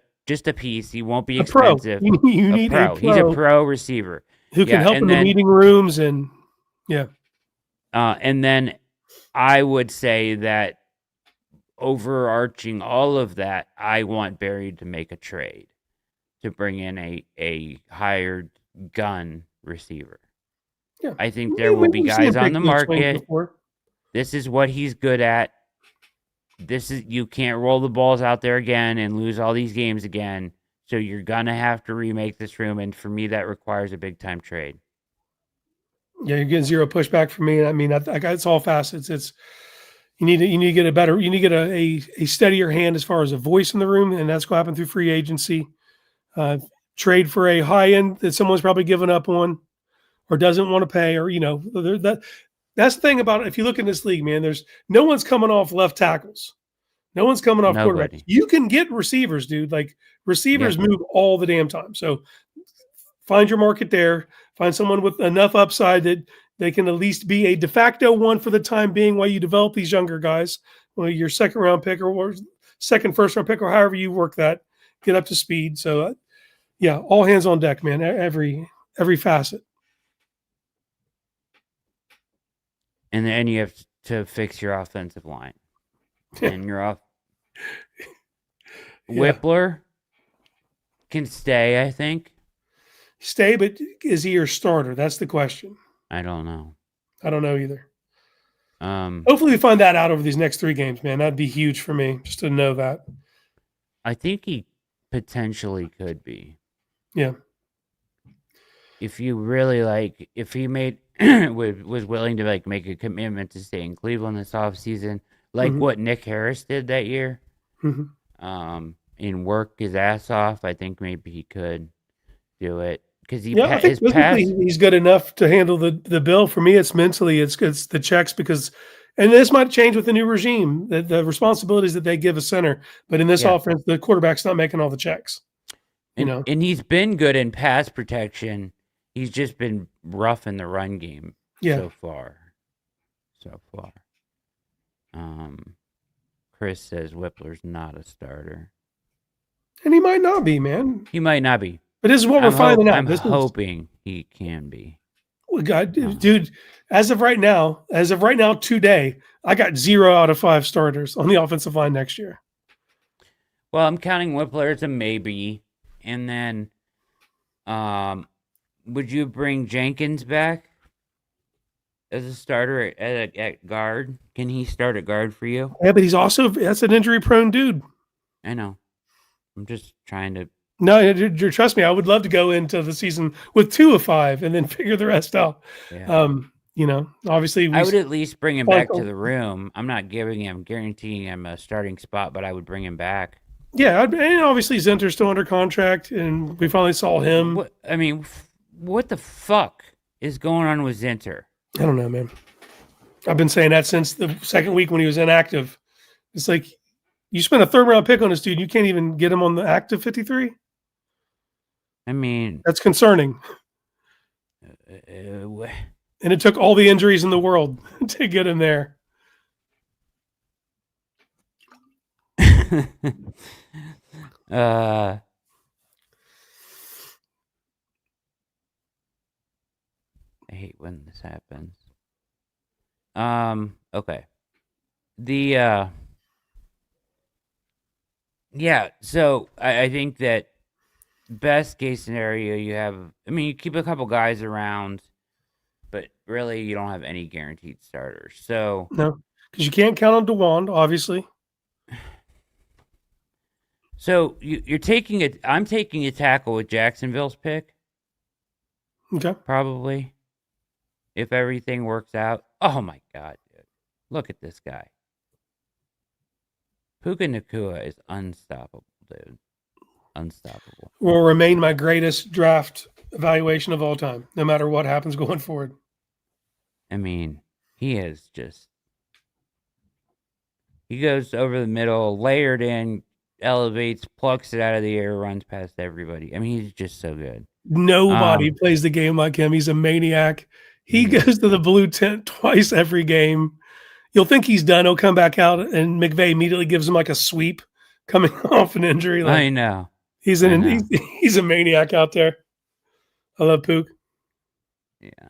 piece. He won't be expensive. You need a pro. He's a pro receiver who can help in the meeting rooms and and then I would say that overarching all of that, I want Barry to make a trade to bring in a hired gun receiver. Yeah. I think there will be guys on the market. This is what he's good at. You can't roll the balls out there again and lose all these games again. So you're going to have to remake this room. And for me, that requires a big time trade. Yeah, you're getting zero pushback from me. I mean, it's all facets. It's you need to get a steadier hand as far as a voice in the room, and that's going to happen through free agency. Trade for a high end that someone's probably given up on, or doesn't want to pay, or that's the thing about it. If you look in this league, man, there's no one's coming off left tackles, no one's coming off quarterback. You can get receivers, dude. Like receivers move all the damn time. So find your market there. Find someone with enough upside that they can at least be a de facto one for the time being while you develop these younger guys. Well, your second round pick or first round pick or however you work that, get up to speed. So, yeah, all hands on deck, man. Every facet. And then you have to fix your offensive line. And your Whippler can stay, I think. Stay, but is he your starter? That's the question. I don't know. I don't know either. Hopefully we find that out over these next 3 games, man. That'd be huge for me just to know that. I think he potentially could be. Yeah. If you really if he made was willing to make a commitment to stay in Cleveland this offseason, what Nick Harris did that year, and work his ass off, I think maybe he could do it. Because I think he's good enough to handle the bill. For me, it's mentally, it's the checks and this might change with the new regime, the responsibilities that they give a center. But in this offense, the quarterback's not making all the checks. And he's been good in pass protection. He's just been rough in the run game so far. Chris says Whippler's not a starter. And he might not be, man. He might not be. But this is what we're finding out. I'm hoping he can be. Well, God, dude, as of right now, today, I got 0 out of 5 starters on the offensive line next year. Well, I'm counting Whippler as a maybe. And then would you bring Jenkins back as a starter at guard? Can he start at guard for you? Yeah, but that's an injury-prone dude. I know. I'm just trying to. No, trust me, I would love to go into the season with 2 of 5 and then figure the rest out. Yeah. Obviously, I would at least bring him back to the room. I'm not guaranteeing him a starting spot, but I would bring him back. Yeah, and obviously Zenter's still under contract, and we finally saw him. What the fuck is going on with Zenter? I don't know, man. I've been saying that since the second week when he was inactive. It's like you spent a 3rd round pick on this dude. You can't even get him on the active 53. I mean, that's concerning. And it took all the injuries in the world to get him there. I hate when this happens. Okay. So I think that best case scenario you keep a couple guys around, but really you don't have any guaranteed starters. So no, because you can't count on DeWand, obviously. So I'm taking a tackle with Jacksonville's pick. Okay. Probably. If everything works out. Oh my God, dude. Look at this guy. Puka Nacua is unstoppable, dude. Unstoppable. Will remain my greatest draft evaluation of all time, no matter what happens going forward. I mean, he goes over the middle, layered in, elevates, plucks it out of the air, runs past everybody. I mean, he's just so good. Nobody plays the game like him. He's a maniac. He goes to the blue tent twice every game. You'll think he's done. He'll come back out, and McVay immediately gives him like a sweep coming off an injury. I know. He's a maniac out there. I love Pook. Yeah.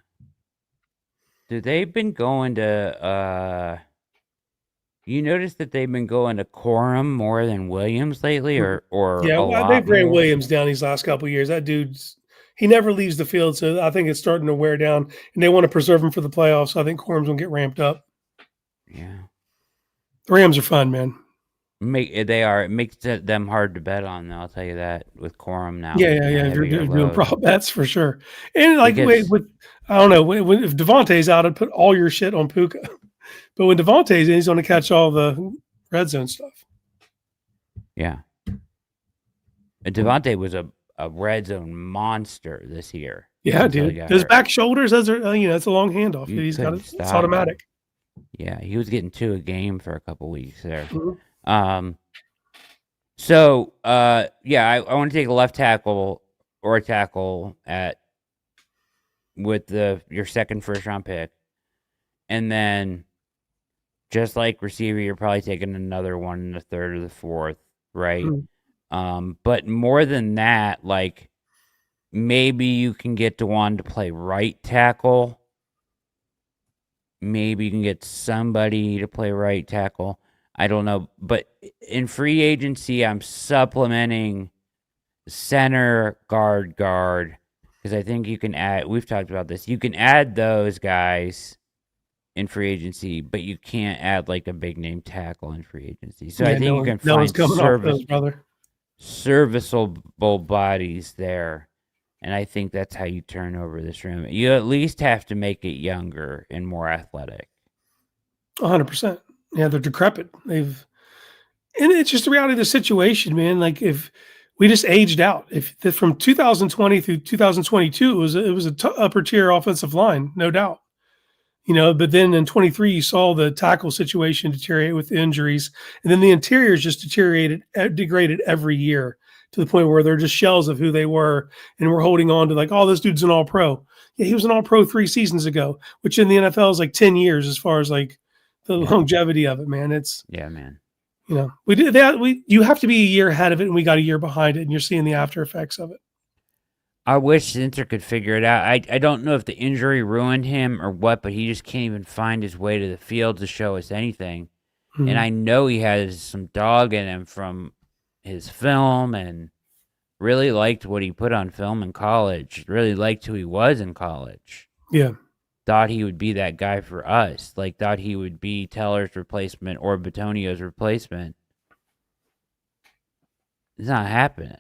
Dude, they've been going to you notice that they've been going to Corum more than Williams lately, or they've ran Williams down these last couple of years. That dude's he never leaves the field, so I think it's starting to wear down, and they want to preserve him for the playoffs. So I think Corum's gonna get ramped up. Yeah, the Rams are fun, man. They are. It makes them hard to bet on. I'll tell you that with Corum now. Yeah. They're doing prop bets for sure. And I don't know if Devontae's out, I'd put all your shit on Puka. But when Devontae's in, he's going to catch all the red zone stuff. Yeah. Devontae was a red zone monster this year. Yeah, dude. His back shoulders, it's a long handoff. He's got it's automatic. Yeah, he was getting 2 a game for a couple weeks there. Mm-hmm. I want to take a left tackle or a tackle with your second first round pick, and then just like receiver, you're probably taking another one in the third or the fourth, right? But more than that, like maybe you can get Dewan to play right tackle. Maybe you can get somebody to play right tackle. I don't know. But in free agency, I'm supplementing center, guard, because I think you can add, we've talked about this, you can add those guys in free agency, but you can't add like a big name tackle in free agency. So I think you can no one's find coming off those, brother. serviceable bodies there. And I think that's how you turn over this room. You at least have to make it younger and more athletic. 100%. Yeah, they're decrepit. And it's just the reality of the situation, man. Like if we just aged out, from 2020 through 2022, it was upper tier offensive line, no doubt. But then in 23, you saw the tackle situation deteriorate with injuries, and then the interiors just degraded every year to the point where they're just shells of who they were, and we're holding on to like, oh, this dude's an all-pro. Yeah, he was an all-pro 3 seasons ago, which in the NFL is like 10 years as far as like the longevity of it, man. It's man. We did that. You have to be a year ahead of it, and we got a year behind it, and you're seeing the after effects of it. I wish Zinter could figure it out. I don't know if the injury ruined him or what, but he just can't even find his way to the field to show us anything. Mm-hmm. And I know he has some dog in him from his film, and really liked what he put on film in college. Really liked who he was in college. Yeah. Thought he would be that guy for us. Like, thought he would be Teller's replacement or Batonio's replacement. It's not happening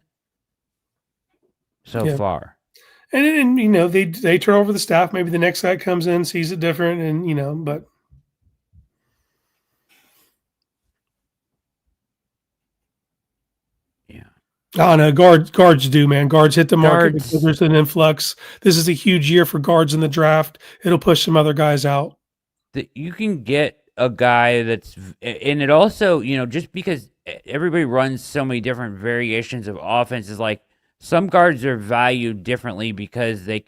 so far. And they turn over the staff. Maybe the next guy comes in, sees it different, and but yeah. Oh no, guards do, man. Guards hit the market because there's an influx. This is a huge year for guards in the draft. It'll push some other guys out. You can get a guy that's, and it also, just because everybody runs so many different variations of offenses, like some guards are valued differently because they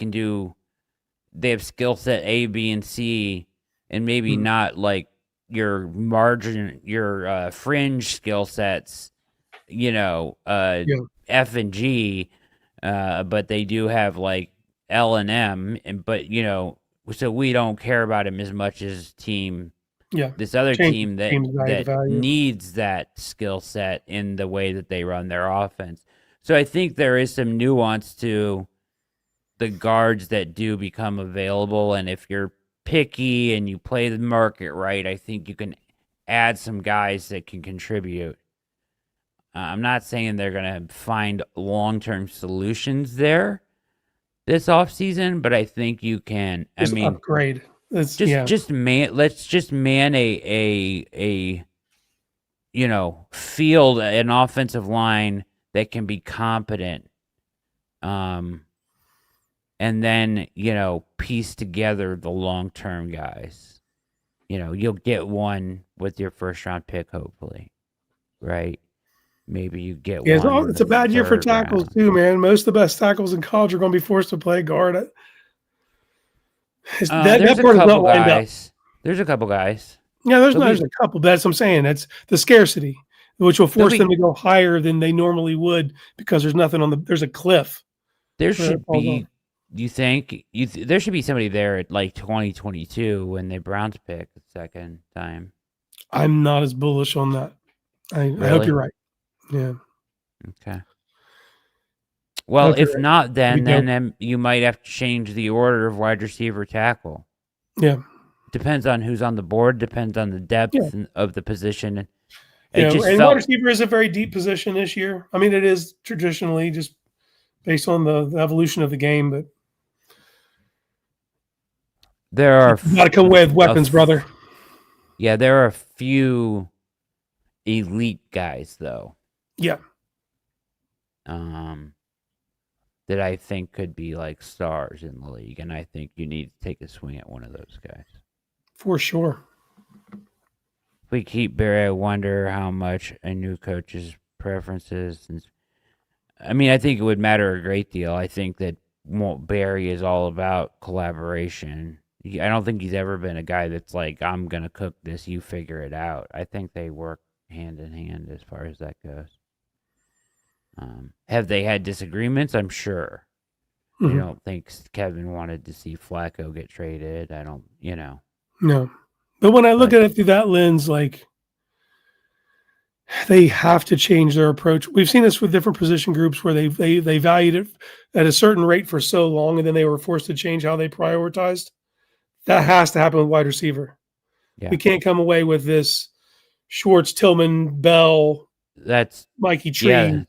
have skill set A, B, and C, and maybe not like your fringe skill sets, F and G, but they do have like L and M, but so we don't care about him as much as this other team that needs that skill set in the way that they run their offense. So I think there is some nuance to the guards that do become available, and if you're picky and you play the market right, I think you can add some guys that can contribute. I'm not saying they're going to find long-term solutions there this offseason, but I think you can. Upgrade. Let's just man a field, an offensive line that can be competent. And then, piece together the long-term guys. You'll get one with your first round pick, hopefully, right? Maybe you get one. It's a bad year for tackles too, man. Most of the best tackles in college are going to be forced to play guard. There's a couple guys. There's a couple guys. Yeah, there's a couple. That's what I'm saying. That's the scarcity, which will force them to go higher than they normally would because there's nothing there's a cliff. There should be. You think there should be somebody there at like 2022 when the Browns pick the second time? I'm not as bullish on that. I hope you're right. Yeah. Okay. Well, if not, then you might have to change the order of wide receiver tackle. Yeah. Depends on who's on the board. Depends on the depth of the position. And wide receiver is a very deep position this year. I mean, it is traditionally just based on the evolution of the game, but there are got to come with weapons, brother. Yeah, there are a few elite guys though. Yeah. That I think could be like stars in the league, and I think you need to take a swing at one of those guys. For sure. If we keep Barry, I wonder how much a new coach's preferences. I mean, I think it would matter a great deal. I think that Barry is all about collaboration. I don't think he's ever been a guy that's like, I'm going to cook this, you figure it out. I think they work hand in hand as far as that goes. Have they had disagreements? I'm sure. Mm-hmm. I don't think Kevin wanted to see Flacco get traded. I don't, No. But when I look at it through that lens, like, they have to change their approach. We've seen this with different position groups where they valued it at a certain rate for so long, and then they were forced to change how they prioritized. That has to happen with wide receiver. Yeah. We can't come away with this Schwartz, Tillman, Bell, that's Mikey Tree. Yeah,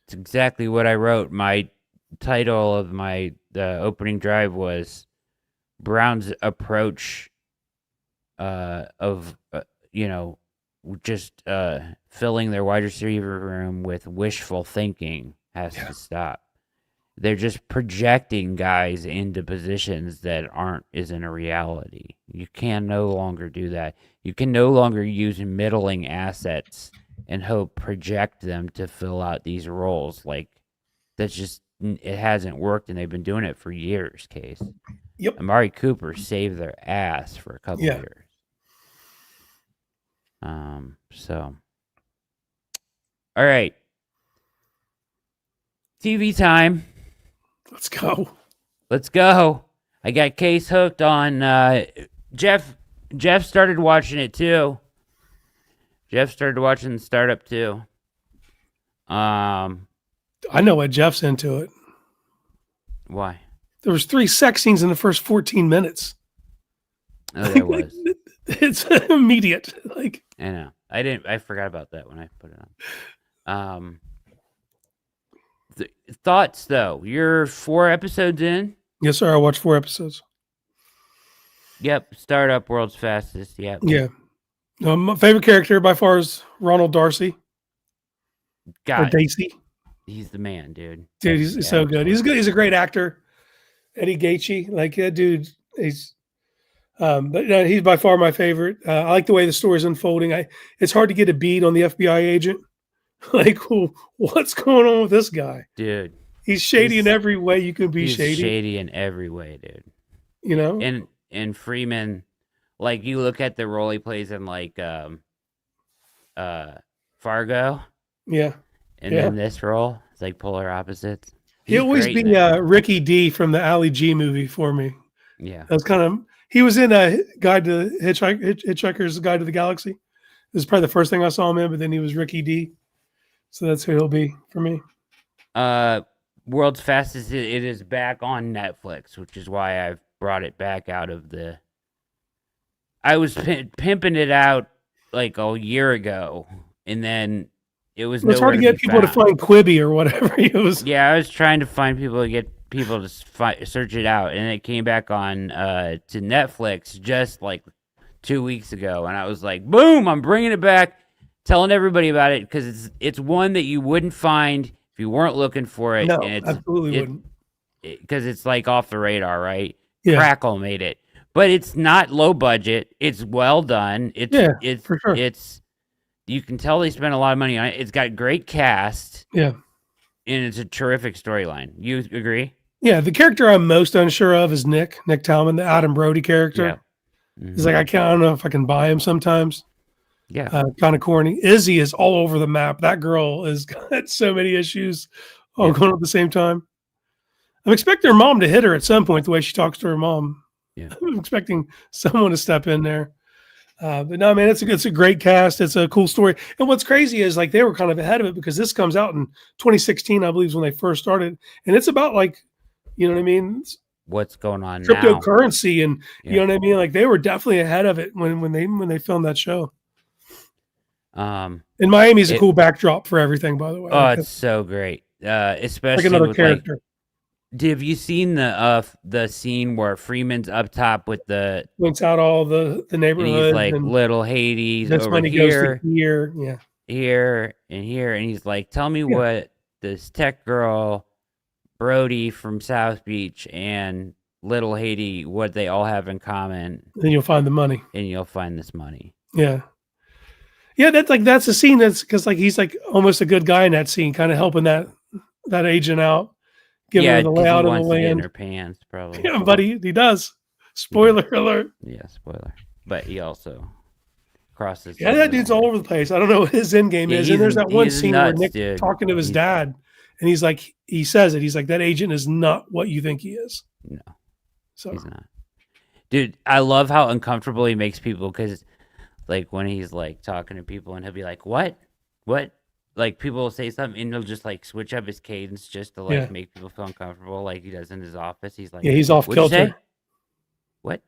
it's exactly what I wrote. My title of my opening drive was Brown's approach of just filling their wide receiver room with wishful thinking has to stop. They're just projecting guys into positions that isn't a reality. You can no longer do that. You can no longer use middling assets and project them to fill out these roles. Like, that's just, it hasn't worked, and they've been doing it for years, Case. Yep. Amari Cooper saved their ass for a couple years. So, all right. TV time. Let's go. I got Case hooked on Jeff. Jeff started watching it too. Jeff started watching the startup too. I know what Jeff's into it. Why? There was 3 sex scenes in the first 14 minutes. Oh, there was. It's immediate. Like, I know. I forgot about that when I put it on. Thoughts though? You're 4 episodes in? Yes, sir. I watched 4 episodes. Yep. Startup, world's fastest. Yep. Yeah. My favorite character by far is Ronald Darcy. Or Dacey. He's the man, dude. Dude, he's so good. He's good. He's a great actor. Eddie Gaethje, like that dude. He's by far my favorite. I like the way the story's unfolding. It's hard to get a beat on the FBI agent. Like, what's going on with this guy, dude? He's shady in every way you can be shady. Shady in every way, dude. You know, and Freeman, like, you look at the role he plays in, like, Fargo. Yeah. And then this role, it's like polar opposites. He'll always be Ricky D from the Ali G movie for me. Yeah. That's he was in a Hitchhiker's Guide to the Galaxy. This is probably the first thing I saw him in, but then he was Ricky D. So that's who he'll be for me. World's Fastest, it is back on Netflix, which is why I've brought it back out of the... I was pimping it out like a year ago, and then it was it's hard to get people to find Quibi or whatever. Yeah, I was trying to find people to get people to search it out, and it came back on to Netflix just like 2 weeks ago, and I was like, boom, I'm bringing it back, telling everybody about it, because it's one that you wouldn't find if you weren't looking for it. No, and absolutely wouldn't. Because it's like off the radar, right? Yeah. Crackle made it. But it's not low budget. It's well done. It's for sure. You can tell they spent a lot of money on it. It's got a great cast. Yeah. And it's a terrific storyline. You agree? Yeah, the character I'm most unsure of is Nick Talman, the Adam Brody character. Yeah. Mm-hmm. He's like, I don't know if I can buy him sometimes. Yeah. Kind of corny. Izzy is all over the map. That girl has got so many issues all going on at the same time. I'm expecting her mom to hit her at some point, the way she talks to her mom. Yeah. I'm expecting someone to step in there. But no, man, it's a great cast. It's a cool story. And what's crazy is, like, they were kind of ahead of it, because this comes out in 2016, I believe, is when they first started. And it's about, like, you know what I mean? What's going on cryptocurrency now. And you know what I mean? Like, they were definitely ahead of it when they filmed that show. And Miami's a cool backdrop for everything, by the way. Oh, it's so great. Especially like another with, character. Have you seen the scene where Freeman's up top with the points out all the neighborhood? And he's like, little Hades over when he here, goes to here, yeah, here and here, and he's like, tell me what this tech girl, Brody from South Beach, and little Haiti, what they all have in common. Then you'll find the money, and you'll find this money. Yeah. Yeah, that's a scene that's because, like, he's like almost a good guy in that scene, kind of helping that that agent out, giving her the 'cause he layout of the wants to get in land. her pants, probably. Yeah, but he does. Spoiler alert. Yeah, spoiler. But he also crosses. Yeah, that dude's all over the place. I don't know what his end game is. And there's that one scene where nuts, Nick's dude. talking to his dad, and he's like, he says it. He's like, that agent is not what you think he is. No, so he's not. Dude, I love how uncomfortable he makes people because, like, when he's like talking to people and he'll be like, "What? Like, people will say something and he'll just like switch up his cadence just to like make people feel uncomfortable, like he does in his office. He's like, yeah, he's off "What'd you kilter. say? What?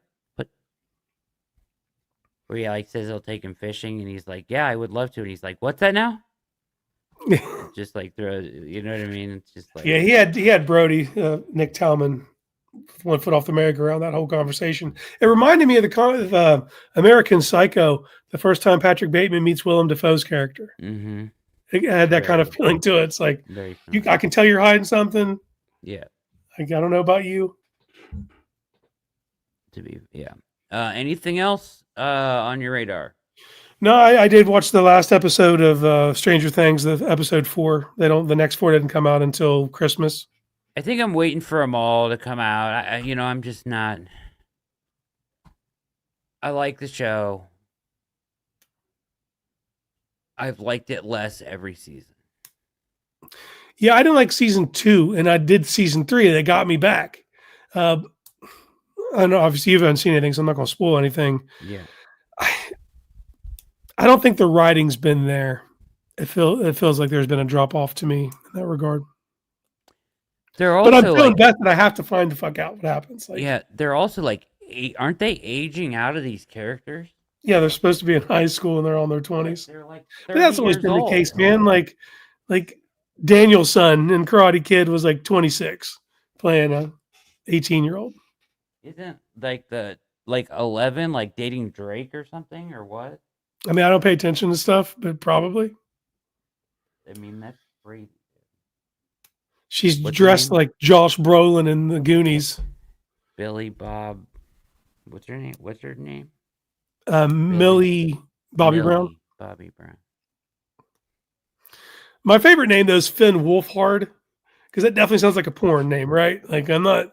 Where he like says he'll take him fishing, and he's like, "Yeah, I would love to," and he's like, "What's that now?" Just like throw, you know what I mean? It's just like, yeah, he had Brody, Nick Talman, 1 foot off the merry-go-round. That whole conversation. It reminded me of the American Psycho. The first time Patrick Bateman meets Willem Dafoe's character. Mm-hmm. It had that kind of feeling to it. It's like, I can tell you're hiding something. Yeah. Like, I don't know about you. Anything else on your radar? No, I did watch the last episode of Stranger Things, the episode 4. The next 4 didn't come out until Christmas. I think I'm waiting for them all to come out. I'm just not. I like the show. I've liked it less every season. Yeah, I didn't like season 2, and I did season 3. That got me back. I know, obviously, you haven't seen anything, so I'm not going to spoil anything. Yeah. I don't think the writing's been there. It feels like there's been a drop off to me in that regard. But I'm feeling best that I have to find the fuck out what happens. Like, yeah, they're also like, aren't they aging out of these characters? Yeah, they're supposed to be in high school and they're all in their 20s. They're like, but that's always been the case, man. Like Daniel's son in Karate Kid was like 26 playing a 18-year-old. Isn't like 11 like dating Drake or something, or what? I mean, I don't pay attention to stuff, but probably. I mean, that's crazy. She's dressed like Josh Brolin in the Goonies. Billy Bob. What's her name? Millie Bobby Brown. Bobby Brown. My favorite name though is Finn Wolfhard, because that definitely sounds like a porn name, right? Like, I'm not.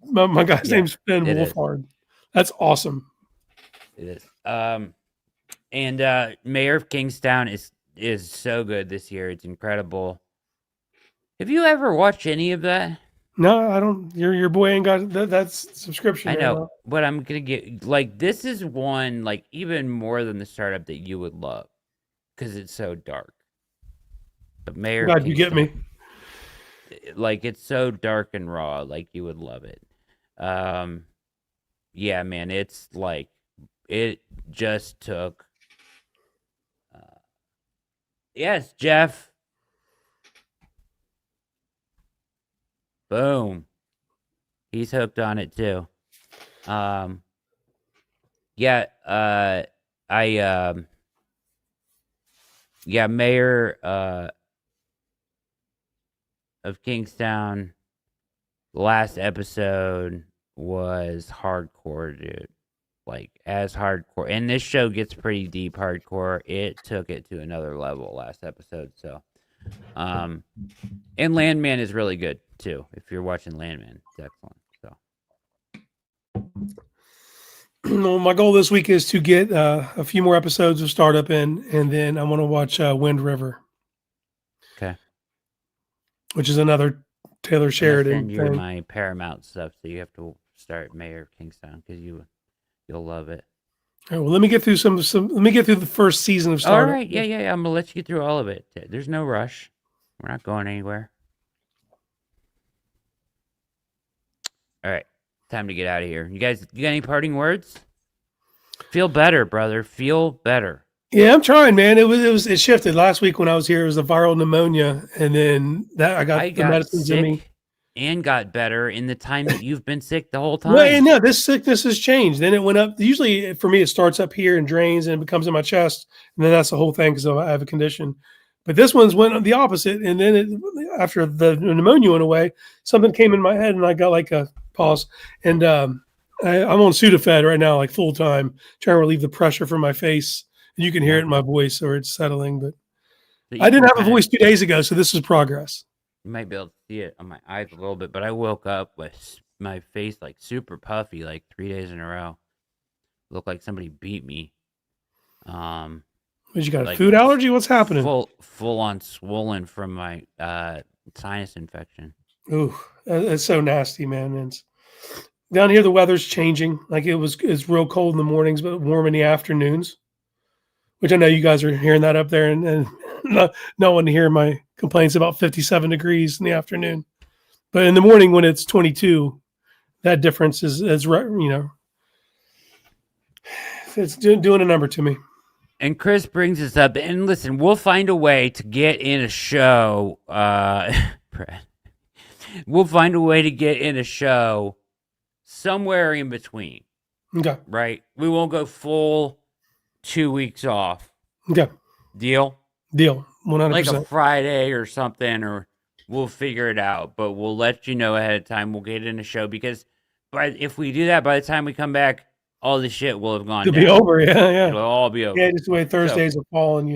My guy's name's Finn Wolfhard. That's awesome. It is. And Mayor of Kingstown is so good this year. It's incredible. Have you ever watched any of that? No, I don't. Your boy ain't got that subscription. I know, but I'm gonna get like, this is one like even more than the startup that you would love because it's so dark. But Mayor, God, you get me. Like, it's so dark and raw. Like, you would love it. Yeah, man, it's like it just took. Yes, Jeff. Boom. He's hooked on it too. Yeah, Mayor of Kingstown, last episode was hardcore, dude. Like, as hardcore. And this show gets pretty deep hardcore. It took it to another level last episode, so and Landman is really good too. If you're watching Landman, it's excellent. So well, my goal this week is to get a few more episodes of Startup in, and then I want to watch Wind River. Okay. Which is another Taylor Sheridan thing. You're my Paramount stuff, so you have to start Mayor of Kingstown because you'll love it. All right, well, let me get through let me get through the first season of Startup. All right, yeah. I'm gonna let you get through all of it. There's no rush. We're not going anywhere. All right, time to get out of here. You guys, you got any parting words? Feel better, brother. Feel better. Yeah, I'm trying, man. It shifted last week when I was here. It was a viral pneumonia, and then I got the medicines in me. And got better in the time that you've been sick the whole time. Well, and yeah, this sickness has changed. Then it went up. Usually, for me, it starts up here and drains and it becomes in my chest, and then that's the whole thing because I have a condition. But this one's went the opposite, and then after the pneumonia went away, something came in my head, and I got like a pause. And I'm on Sudafed right now, like full time, trying to relieve the pressure from my face. And you can hear it in my voice, or it's settling. But I didn't have a voice 2 days ago, so this is progress. You might be able to see it on my eyes a little bit, but I woke up with my face like super puffy, like 3 days in a row. Looked like somebody beat me. But you got a Like food allergy? What's happening? full on swollen from my sinus infection. Ooh, that's so nasty, man. And down here, the weather's changing. Like it's real cold in the mornings, but warm in the afternoons. Which I know you guys are hearing that up there, and no one to hear my complaints about 57 degrees in the afternoon. But in the morning when it's 22, that difference is it's doing a number to me. And Chris brings us up, and listen, we'll find a way to get in a show. Brad, we'll find a way to get in a show somewhere in between. Okay. Right? We won't go full 2 weeks off. Okay. Deal? 100%. Like a Friday or something, or we'll figure it out. But we'll let you know ahead of time. We'll get in a show because if we do that, by the time we come back, all the shit will have gone It'll down. be over. Yeah. It'll all be over. Yeah, just the way Thursdays are falling,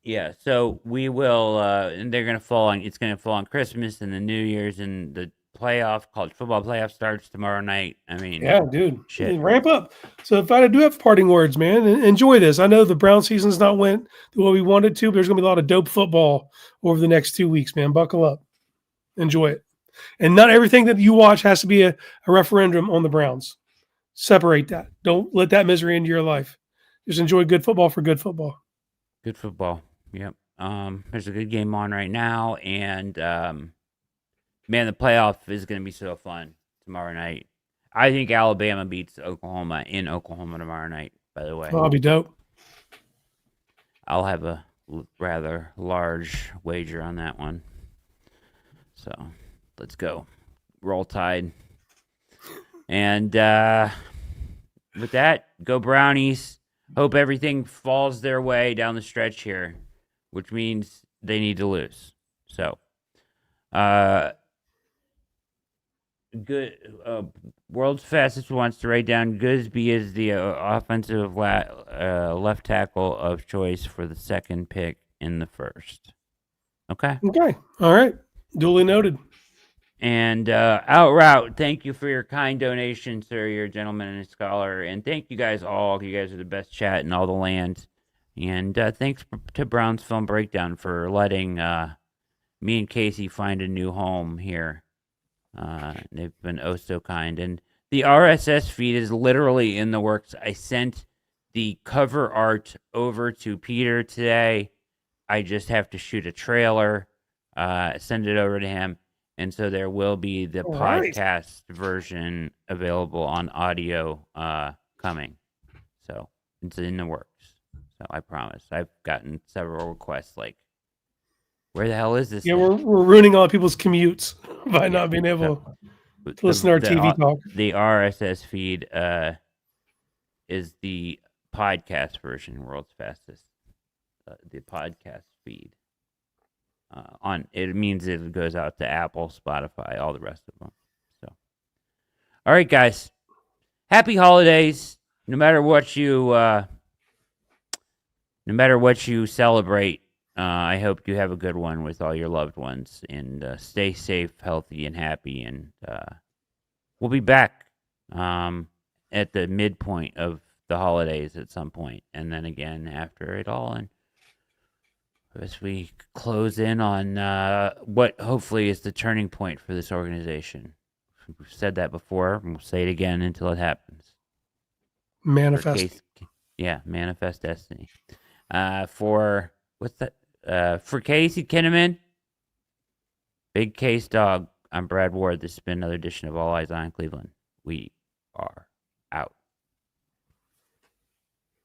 Yeah, so we will, and they're gonna fall on. It's gonna fall on Christmas and the New Year's, and the college football playoff starts tomorrow night. I mean, yeah, dude, shit. Ramp up. So if I do have parting words, man, enjoy this. I know the Brown season's not went the way we wanted to, but there's gonna be a lot of dope football over the next 2 weeks, man. Buckle up, enjoy it, and not everything that you watch has to be a referendum on the Browns. Separate that. Don't let that misery into your life. Just enjoy good football for good football. Good football. Yep. There's a good game on right now, and man, the playoff is going to be so fun tomorrow night. I think Alabama beats Oklahoma in Oklahoma tomorrow night. By the way, I'll be dope. I'll have a rather large wager on that one. So let's go. Roll Tide. And with that, go Brownies. Hope everything falls their way down the stretch here, which means they need to lose. So, good. World's Fastest wants to write down Goosby is the offensive left tackle of choice for the second pick in the first. Okay. Okay. All right. Duly noted. And Outroute, thank you for your kind donation, sir. You're a gentleman and a scholar. And thank you guys all. You guys are the best chat in all the land. And thanks to Brown's Film Breakdown for letting me and Casey find a new home here. They've been oh so kind. And the RSS feed is literally in the works. I sent the cover art over to Peter today. I just have to shoot a trailer, send it over to him. And so there will be the podcast version available on audio coming. So it's in the works. So I promise. I've gotten several requests like, where the hell is this? Yeah, we're ruining all people's commutes by not being able to listen to our TV talk. The RSS feed is the podcast version, World's Fastest. The podcast feed. It means it goes out to Apple, Spotify, all the rest of them. So, all right, guys, happy holidays. No matter what you celebrate, I hope you have a good one with all your loved ones, and stay safe, healthy, and happy. And we'll be back at the midpoint of the holidays at some point, and then again after it all. And as we close in on what hopefully is the turning point for this organization. We've said that before, and we'll say it again until it happens. Manifest. Manifest destiny. For Casey Kinnamon, Big Case Dog, I'm Brad Ward. This has been another edition of All Eyes on Cleveland. We